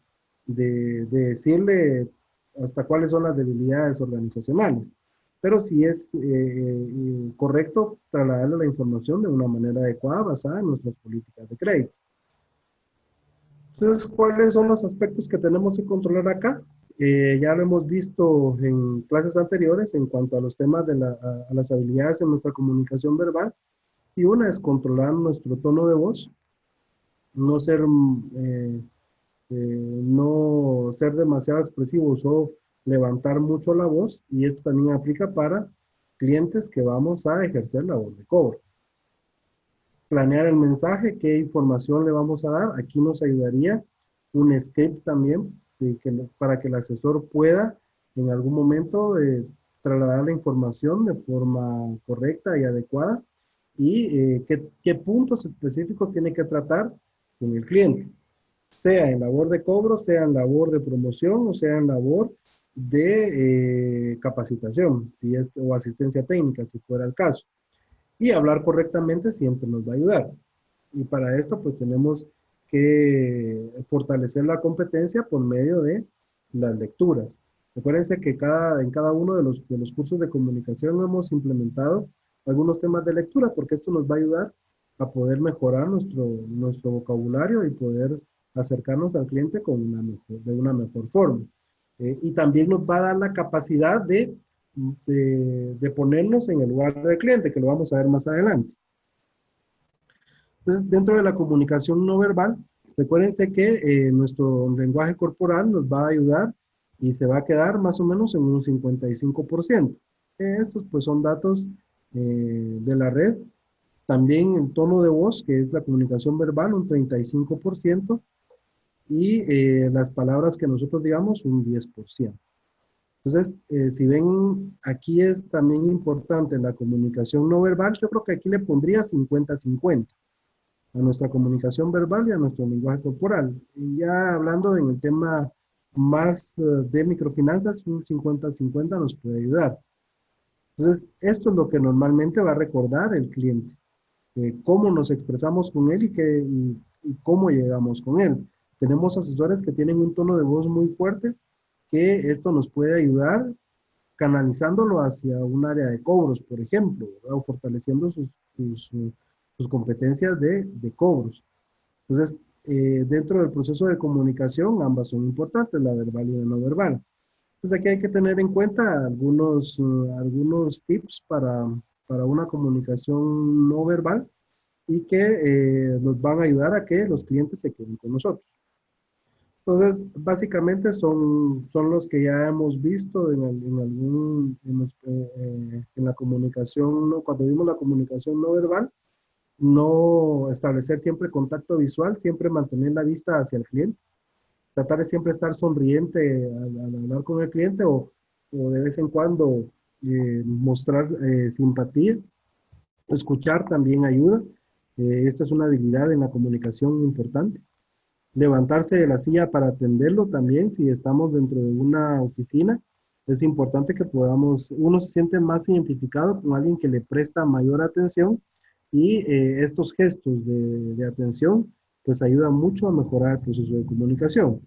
decirle hasta cuáles son las debilidades organizacionales. Pero sí es correcto trasladarle la información de una manera adecuada, basada en nuestras políticas de crédito. Entonces, ¿cuáles son los aspectos que tenemos que controlar acá? Ya lo hemos visto en clases anteriores en cuanto a los temas a las habilidades en nuestra comunicación verbal. Y una es controlar nuestro tono de voz, no ser, no ser demasiado expresivos o levantar mucho la voz. Y esto también aplica para clientes que vamos a ejercer labor de cobro. Planear el mensaje, qué información le vamos a dar. Aquí nos ayudaría un script también para que el asesor pueda en algún momento trasladar la información de forma correcta y adecuada, y qué puntos específicos tiene que tratar con el cliente, sea en labor de cobro, sea en labor de promoción o sea en labor de capacitación o asistencia técnica, si fuera el caso. Y hablar correctamente siempre nos va a ayudar. Y para esto, pues tenemos que fortalecer la competencia por medio de las lecturas. Recuérdense que en cada uno de los cursos de comunicación hemos implementado algunos temas de lectura, porque esto nos va a ayudar a poder mejorar nuestro vocabulario y poder acercarnos al cliente de una mejor forma. Y también nos va a dar la capacidad de ponernos en el lugar del cliente, que lo vamos a ver más adelante. Entonces, dentro de la comunicación no verbal, recuérdense que nuestro lenguaje corporal nos va a ayudar y se va a quedar más o menos en un 55%. Estos pues son datos de la red. También el tono de voz, que es la comunicación verbal, un 35%, y las palabras que nosotros digamos, un 10%. Entonces, si ven, aquí es también importante la comunicación no verbal. Yo creo que aquí le pondría 50-50 a nuestra comunicación verbal y a nuestro lenguaje corporal. Y ya hablando en el tema más de microfinanzas, un 50-50 nos puede ayudar. Entonces, esto es lo que normalmente va a recordar el cliente, cómo nos expresamos con él y cómo llegamos con él. Tenemos asesores que tienen un tono de voz muy fuerte, que esto nos puede ayudar canalizándolo hacia un área de cobros, por ejemplo, ¿verdad? O fortaleciendo sus, sus competencias de cobros. Entonces, dentro del proceso de comunicación, ambas son importantes, la verbal y la no verbal. Entonces, aquí hay que tener en cuenta algunos tips para una comunicación no verbal y que nos van a ayudar a que los clientes se queden con nosotros. Entonces, básicamente son los que ya hemos visto en la comunicación, ¿no? Cuando vimos la comunicación no verbal, no establecer siempre contacto visual, siempre mantener la vista hacia el cliente, tratar de siempre estar sonriente al hablar con el cliente o de vez en cuando mostrar simpatía, escuchar también ayuda. Esta es una habilidad en la comunicación importante. Levantarse de la silla para atenderlo también, si estamos dentro de una oficina, es importante que podamos, uno se siente más identificado con alguien que le presta mayor atención y estos gestos de atención pues ayudan mucho a mejorar el proceso de comunicación.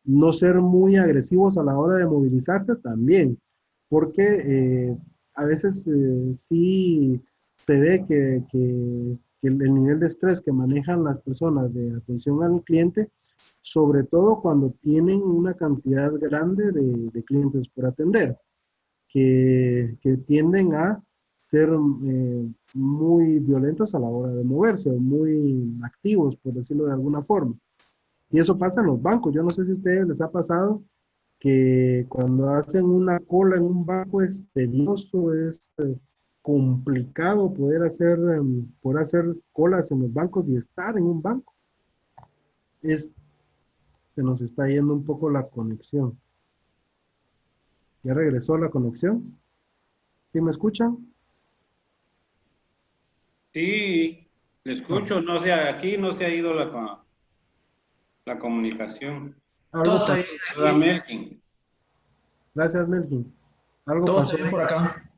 No ser muy agresivos a la hora de movilizarse también, porque a veces sí se ve que el nivel de estrés que manejan las personas de atención al cliente, sobre todo cuando tienen una cantidad grande de clientes por atender, que tienden a ser muy violentos a la hora de moverse o muy activos, por decirlo de alguna forma. Y eso pasa en los bancos. Yo no sé si a ustedes les ha pasado que cuando hacen una cola en un banco es tedioso, es complicado poder hacer colas en los bancos y estar en un banco. Se nos está yendo un poco la conexión. ¿Ya regresó la conexión? ¿Sí me escuchan? Sí, le Ah, escucho, no sé, aquí no se ha ido la comunicación. Todo algo está pasó. bien ¿Verdad, aquí, Melkin? Gracias, Melvin. Algo todo está pasó. bien por acá.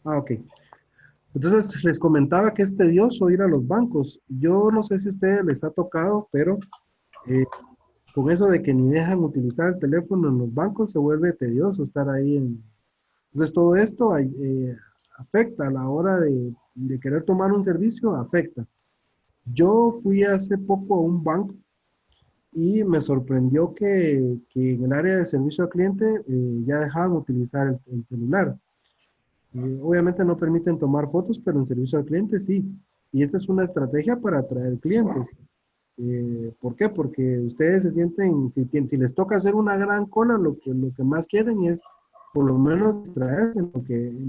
Ah, ok. Entonces les comentaba que es tedioso ir a los bancos. Yo no sé si a ustedes les ha tocado, pero eh, con eso de que ni dejan utilizar el teléfono en los bancos, se vuelve tedioso estar ahí. Entonces todo esto afecta a la hora de querer tomar un servicio, afecta. Yo fui hace poco a un banco y me sorprendió que en el área de servicio al cliente ya dejaban utilizar el celular. Obviamente no permiten tomar fotos, pero en servicio al cliente sí. Y esta es una estrategia para atraer clientes. ¿Por qué? Porque ustedes se sienten, si les toca hacer una gran cola, lo que más quieren es por lo menos distraerse en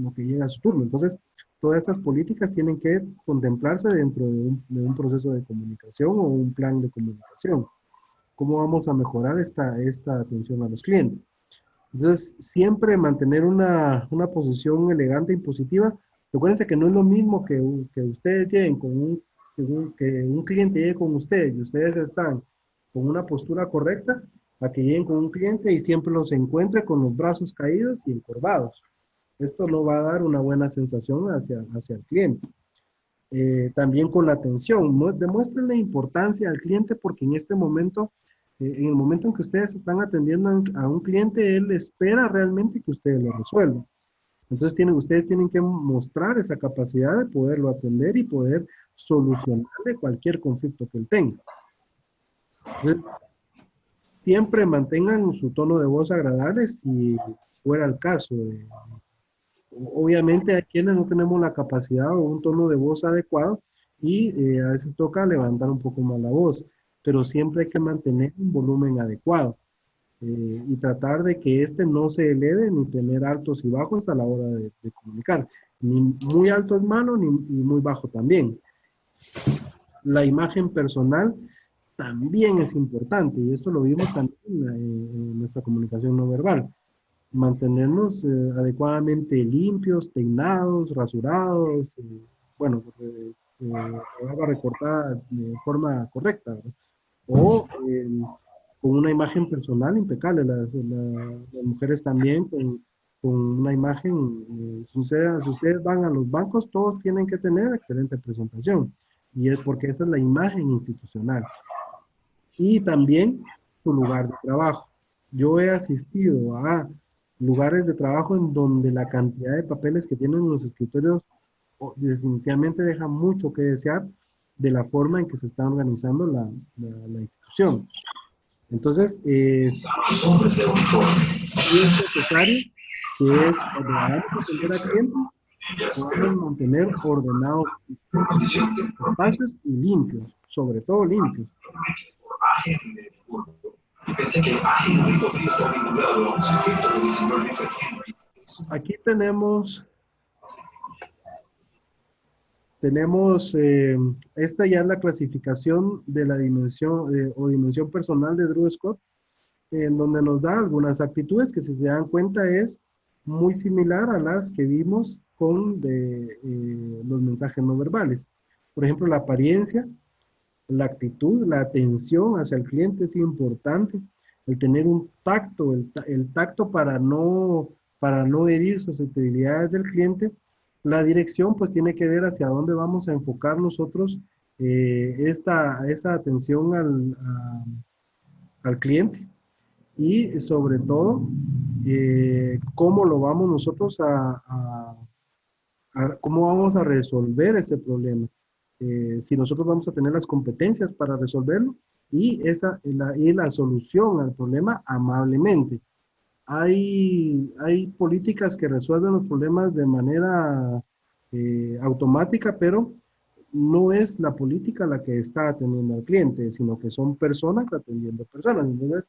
lo que llega su turno. Entonces, todas estas políticas tienen que contemplarse dentro de un proceso de comunicación o un plan de comunicación. ¿Cómo vamos a mejorar esta atención a los clientes? Entonces, siempre mantener una posición elegante y positiva. Recuérdense que no es lo mismo que ustedes lleguen que un cliente llegue con ustedes y ustedes están con una postura correcta, a que lleguen con un cliente y siempre los encuentre con los brazos caídos y encorvados. Esto no va a dar una buena sensación hacia el cliente. También con la atención, demuestren la importancia al cliente porque en este momento, en el momento en que ustedes están atendiendo a un cliente, él espera realmente que ustedes lo resuelvan. Entonces ustedes tienen que mostrar esa capacidad de poderlo atender y poder solucionarle cualquier conflicto que él tenga. Entonces, siempre mantengan su tono de voz agradable si fuera el caso. Obviamente hay quienes no tenemos la capacidad o un tono de voz adecuado y a veces toca levantar un poco más la voz, pero siempre hay que mantener un volumen adecuado y tratar de que éste no se eleve ni tener altos y bajos a la hora de comunicar. Ni muy alto en mano ni muy bajo también. La imagen personal también es importante y esto lo vimos también en nuestra comunicación no verbal. Mantenernos adecuadamente limpios, peinados, rasurados, bueno, la barba recortada de forma correcta, ¿verdad? O con una imagen personal impecable. Las mujeres también con una imagen, si ustedes van a los bancos, todos tienen que tener excelente presentación. Y es porque esa es la imagen institucional. Y también su lugar de trabajo. Yo he asistido a lugares de trabajo en donde la cantidad de papeles que tienen los escritorios definitivamente deja mucho que desear de la forma en que se está organizando la institución. Entonces, sí es necesario que es, cuando vamos a atender a clientes, podamos mantener ordenados espacios y limpios, sobre todo limpios. Aquí tenemos esta ya es la clasificación de la dimensión o dimensión personal de Drew Scott, en donde nos da algunas actitudes que, si se dan cuenta, es muy similar a las que vimos con los mensajes no verbales. Por ejemplo, la apariencia, la actitud, la atención hacia el cliente es importante, el tener un tacto, el tacto para no herir susceptibilidades del cliente. La dirección pues tiene que ver hacia dónde vamos a enfocar nosotros esa atención al cliente, y sobre todo cómo lo vamos nosotros cómo vamos a resolver ese problema. Si nosotros vamos a tener las competencias para resolverlo, y la solución al problema amablemente. Hay políticas que resuelven los problemas de manera automática, pero no es la política la que está atendiendo al cliente, sino que son personas atendiendo personas. Entonces,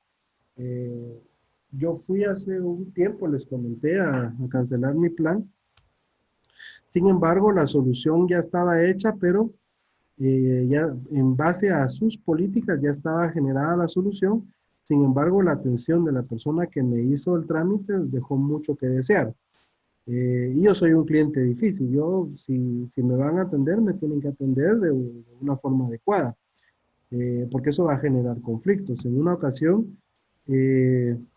yo fui hace un tiempo, les comenté, a cancelar mi plan. Sin embargo, la solución ya estaba hecha, pero ya en base a sus políticas ya estaba generada la solución. Sin embargo, la atención de la persona que me hizo el trámite dejó mucho que desear. Y yo soy un cliente difícil. Si me van a atender, me tienen que atender de una forma adecuada, porque eso va a generar conflictos. En una ocasión,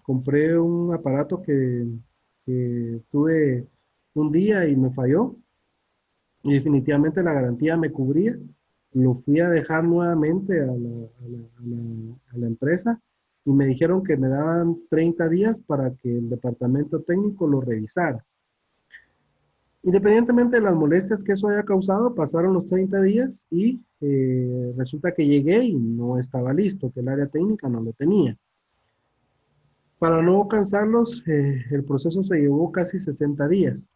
compré un aparato que tuve un día y me falló, y definitivamente la garantía me cubría. Lo fui a dejar nuevamente a la empresa, y me dijeron que me daban 30 días para que el departamento técnico lo revisara. Independientemente de las molestias que eso haya causado, pasaron los 30 días y resulta que llegué y no estaba listo, que el área técnica no lo tenía. Para no cansarlos, el proceso se llevó casi 60 días,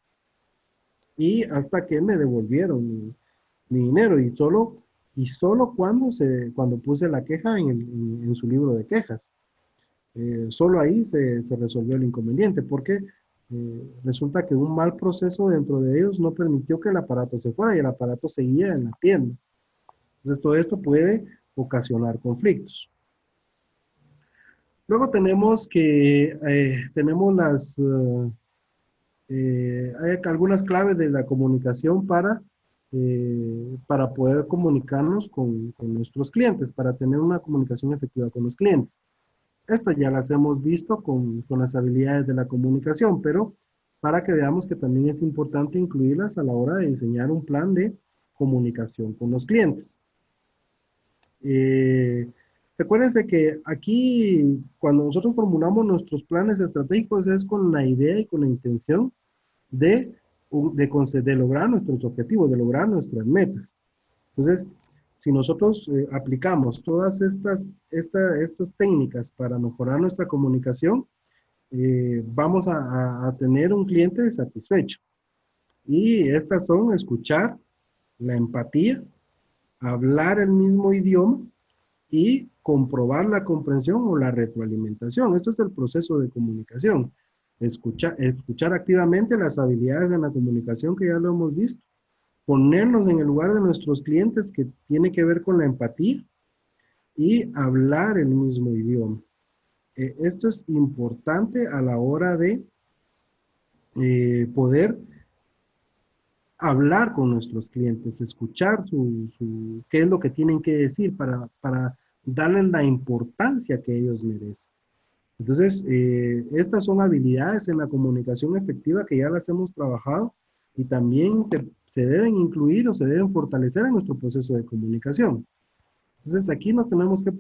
y hasta que me devolvieron mi dinero, y solo cuando puse la queja en su libro de quejas. Solo ahí se resolvió el inconveniente, porque resulta que un mal proceso dentro de ellos no permitió que el aparato se fuera, y el aparato seguía en la tienda. Entonces, todo esto puede ocasionar conflictos. Luego tenemos hay algunas claves de la comunicación para poder comunicarnos con nuestros clientes, para tener una comunicación efectiva con los clientes. Esto ya las hemos visto con las habilidades de la comunicación, pero para que veamos que también es importante incluirlas a la hora de diseñar un plan de comunicación con los clientes. Recuérdense que aquí, cuando nosotros formulamos nuestros planes estratégicos, es con la idea y con la intención de lograr nuestros objetivos, de lograr nuestras metas. Entonces, si nosotros aplicamos todas estas técnicas para mejorar nuestra comunicación, vamos a tener un cliente satisfecho. Y estas son: escuchar, la empatía, hablar el mismo idioma y comprobar la comprensión o la retroalimentación. Esto es el proceso de comunicación. Escuchar activamente, las habilidades de la comunicación que ya lo hemos visto. Ponernos en el lugar de nuestros clientes, que tiene que ver con la empatía, y hablar el mismo idioma. Esto es importante a la hora de poder hablar con nuestros clientes, escuchar qué es lo que tienen que decir para darles la importancia que ellos merecen. Entonces, estas son habilidades en la comunicación efectiva que ya las hemos trabajado, y también se deben incluir o se deben fortalecer en nuestro proceso de comunicación. Entonces, aquí nos tenemos que,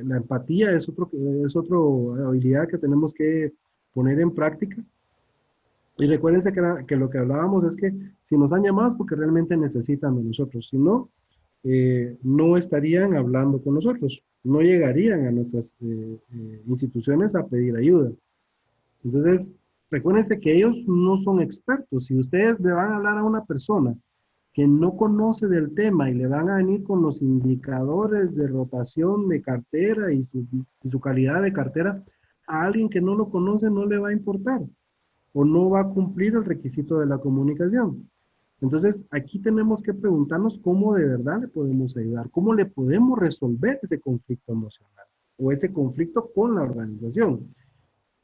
la empatía es otra habilidad que tenemos que poner en práctica. Y recuérdense que lo que hablábamos es que si nos han llamado es porque realmente necesitan de nosotros. Si no, no estarían hablando con nosotros, no llegarían a nuestras instituciones a pedir ayuda. Entonces, recuérdense que ellos no son expertos. Si ustedes le van a hablar a una persona que no conoce del tema y le van a venir con los indicadores de rotación de cartera y su calidad de cartera, a alguien que no lo conoce no le va a importar o no va a cumplir el requisito de la comunicación. Entonces, aquí tenemos que preguntarnos cómo de verdad le podemos ayudar, cómo le podemos resolver ese conflicto emocional o ese conflicto con la organización.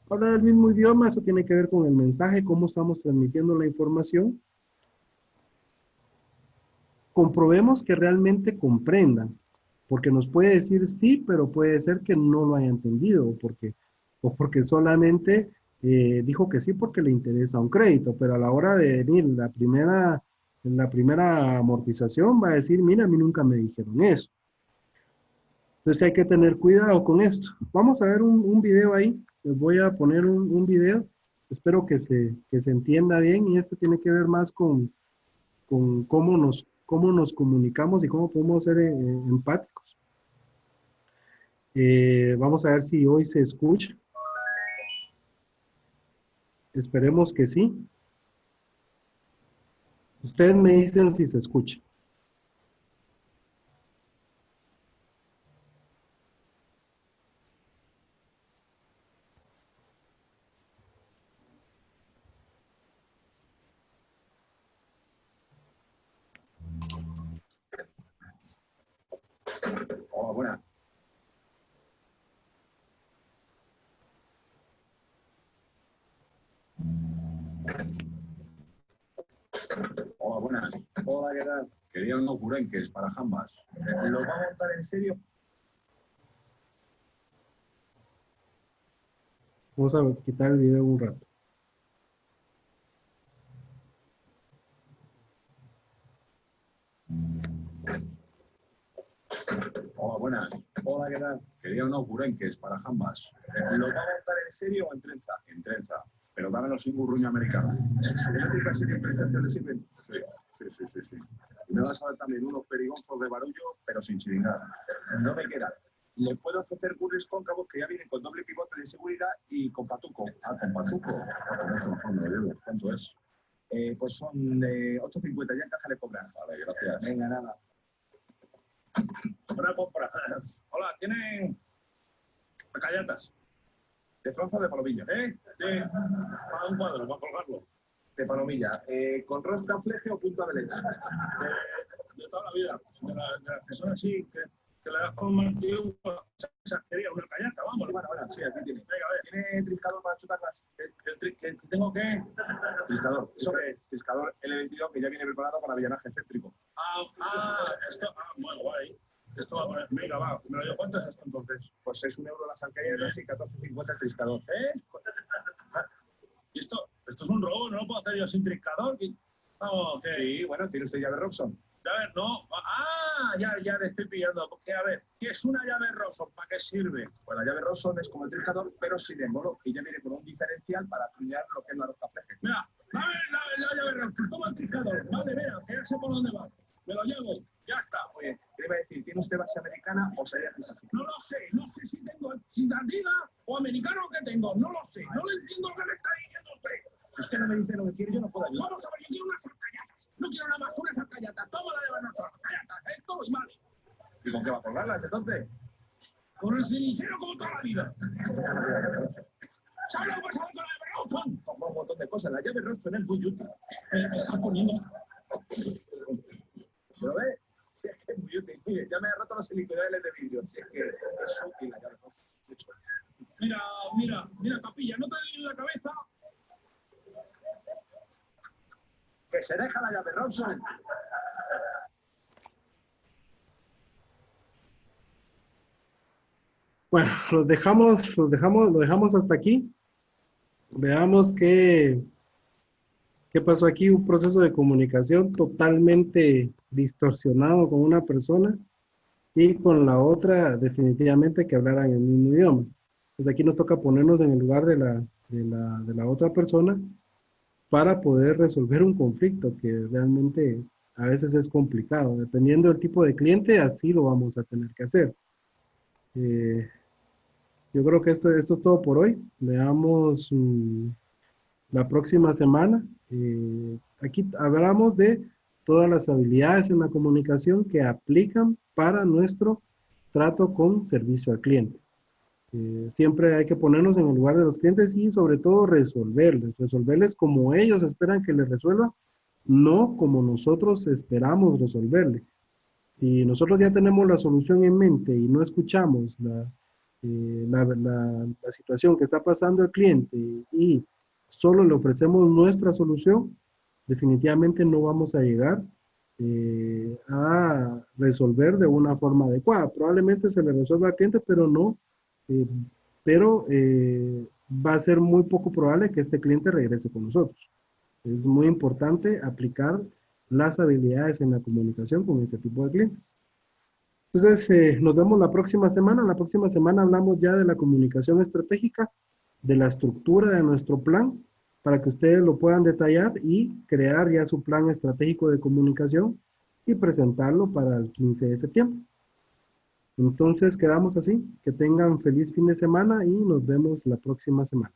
Hablar el mismo idioma, eso tiene que ver con el mensaje, cómo estamos transmitiendo la información. Comprobemos que realmente comprendan, porque nos puede decir sí, pero puede ser que no lo haya entendido, o porque solamente dijo que sí porque le interesa un crédito, pero a la hora de venir la primera amortización va a decir, mira, a mí nunca me dijeron eso. Entonces hay que tener cuidado con esto. Vamos a ver un video ahí, les voy a poner un video, espero que se entienda bien y este tiene que ver más con cómo nos comunicamos y cómo podemos ser empáticos. Vamos a ver si hoy se escucha. Esperemos que sí. Ustedes me dicen si se escucha. Hola, buenas. Hola, buenas. Hola, ¿qué tal? Quería unos burenques para jambas. ¿Los va a montar en serio? Vamos a quitar el video un rato. Hola, buenas. Hola, ¿qué tal? Quería unos burenques para jambas. ¿Los va a montar en serio o en trenza? En trenza. Pero dámelo sin burruño americano. ¿Eléctricas sin prestaciones sirven? Sí. Y me vas a dar también unos perigonzos de barullo, pero sin chiringar. No me queda. Le puedo ofrecer burris cóncavos que ya vienen con doble pivote de seguridad y con patuco. Ah, con patuco. ¿Cuánto es? Pues son 8,50 ya en caja de cobranza. Vale, gracias. Venga, nada. Una compra. Hola, ¿tienen callatas? De Franza o de palomilla, ¿eh? Para un cuadro, para colgarlo. De palomilla. ¿Con rosca, fleje o punta de leche? De toda la vida. De las que son así, que le da forma antigua. Quería una callata, vamos. Bueno, sí, aquí tiene. Venga, a ver. ¿Tiene triscador para chutarlas? ¿Tengo qué? Triscador. Eso que triscador L22 que ya viene preparado para avellanaje céntrico. Bueno, guay. Esto va a poner, venga, va, ¿me lo dio cuánto es esto entonces? Pues es €1 las alcañeras y 14,50 el triscador. ¿Y esto es un robo? ¿No lo puedo hacer yo sin triscador? Vamos, ¿qué? Sí, bueno, ¿tiene usted llave Robson? Llave, no. Ya le estoy pillando. Porque, a ver, ¿qué es una llave Robson? ¿Para qué sirve? Pues la llave Robson es como el triscador, pero sin embolo. Y ya viene con un diferencial para acuñar lo que es la rosca fleje. Mira, la llave Robson, toma el triscador. Vale, mira, que ya sé por dónde va. Me lo llevo. Ya está. Oye, ¿qué iba a decir? ¿Tiene usted base americana o sería así? No lo sé si tengo ciudadana o americano que tengo. No lo sé. No le entiendo lo que me está diciendo usted. Si usted no me dice lo que quiere, yo no puedo ayudar. Vamos a ver, yo quiero unas alcayatas. No quiero nada más, unas alcayatas. Toma la de nuestras alcayatas. Esto y vale. ¿Y con qué va a colgarlas entonces? Con el cenicero como toda la vida. ¿Sabes lo que pasa con la llave Robson? Como un montón de cosas. La llave Robson es muy útil. Me estás poniendo. ¿Lo ves? Sí, es que es muy útil. Mire, ya me he roto los helicoidales de vidrio. Sí, es que es útil la llave Robson. Mira, papilla, ¿no te doy en la cabeza? Que se deja la llave Robson. Bueno, lo dejamos hasta aquí. Veamos qué pasó aquí. Un proceso de comunicación totalmente distorsionado con una persona y con la otra definitivamente que hablaran el mismo idioma. Entonces aquí nos toca ponernos en el lugar de de la otra persona para poder resolver un conflicto que realmente a veces es complicado. Dependiendo del tipo de cliente, así lo vamos a tener que hacer. Yo creo que esto es todo por hoy. Veamos la próxima semana. Aquí hablamos de todas las habilidades en la comunicación que aplican para nuestro trato con servicio al cliente. Siempre hay que ponernos en el lugar de los clientes y sobre todo resolverles como ellos esperan que les resuelva, no como nosotros esperamos resolverle. Si nosotros ya tenemos la solución en mente y no escuchamos la situación que está pasando el cliente y solo le ofrecemos nuestra solución, definitivamente no vamos a llegar a resolver de una forma adecuada. Probablemente se le resuelva al cliente, pero no, eh, va a ser muy poco probable que este cliente regrese con nosotros. Es muy importante aplicar las habilidades en la comunicación con este tipo de clientes. Entonces, nos vemos la próxima semana. La próxima semana hablamos ya de la comunicación estratégica, de la estructura de nuestro plan, para que ustedes lo puedan detallar y crear ya su plan estratégico de comunicación y presentarlo para el 15 de septiembre. Entonces, quedamos así. Que tengan feliz fin de semana y nos vemos la próxima semana.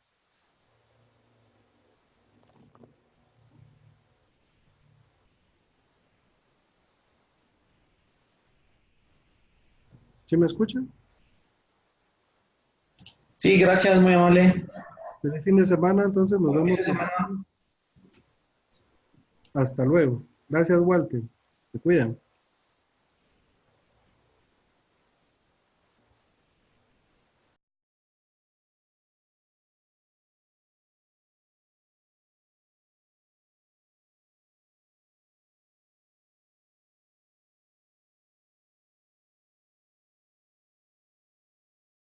¿Sí me escuchan? Sí, gracias, muy amable. Feliz fin de semana, entonces nos vemos. Fin de semana. Hasta luego. Gracias, Walter. Se cuidan.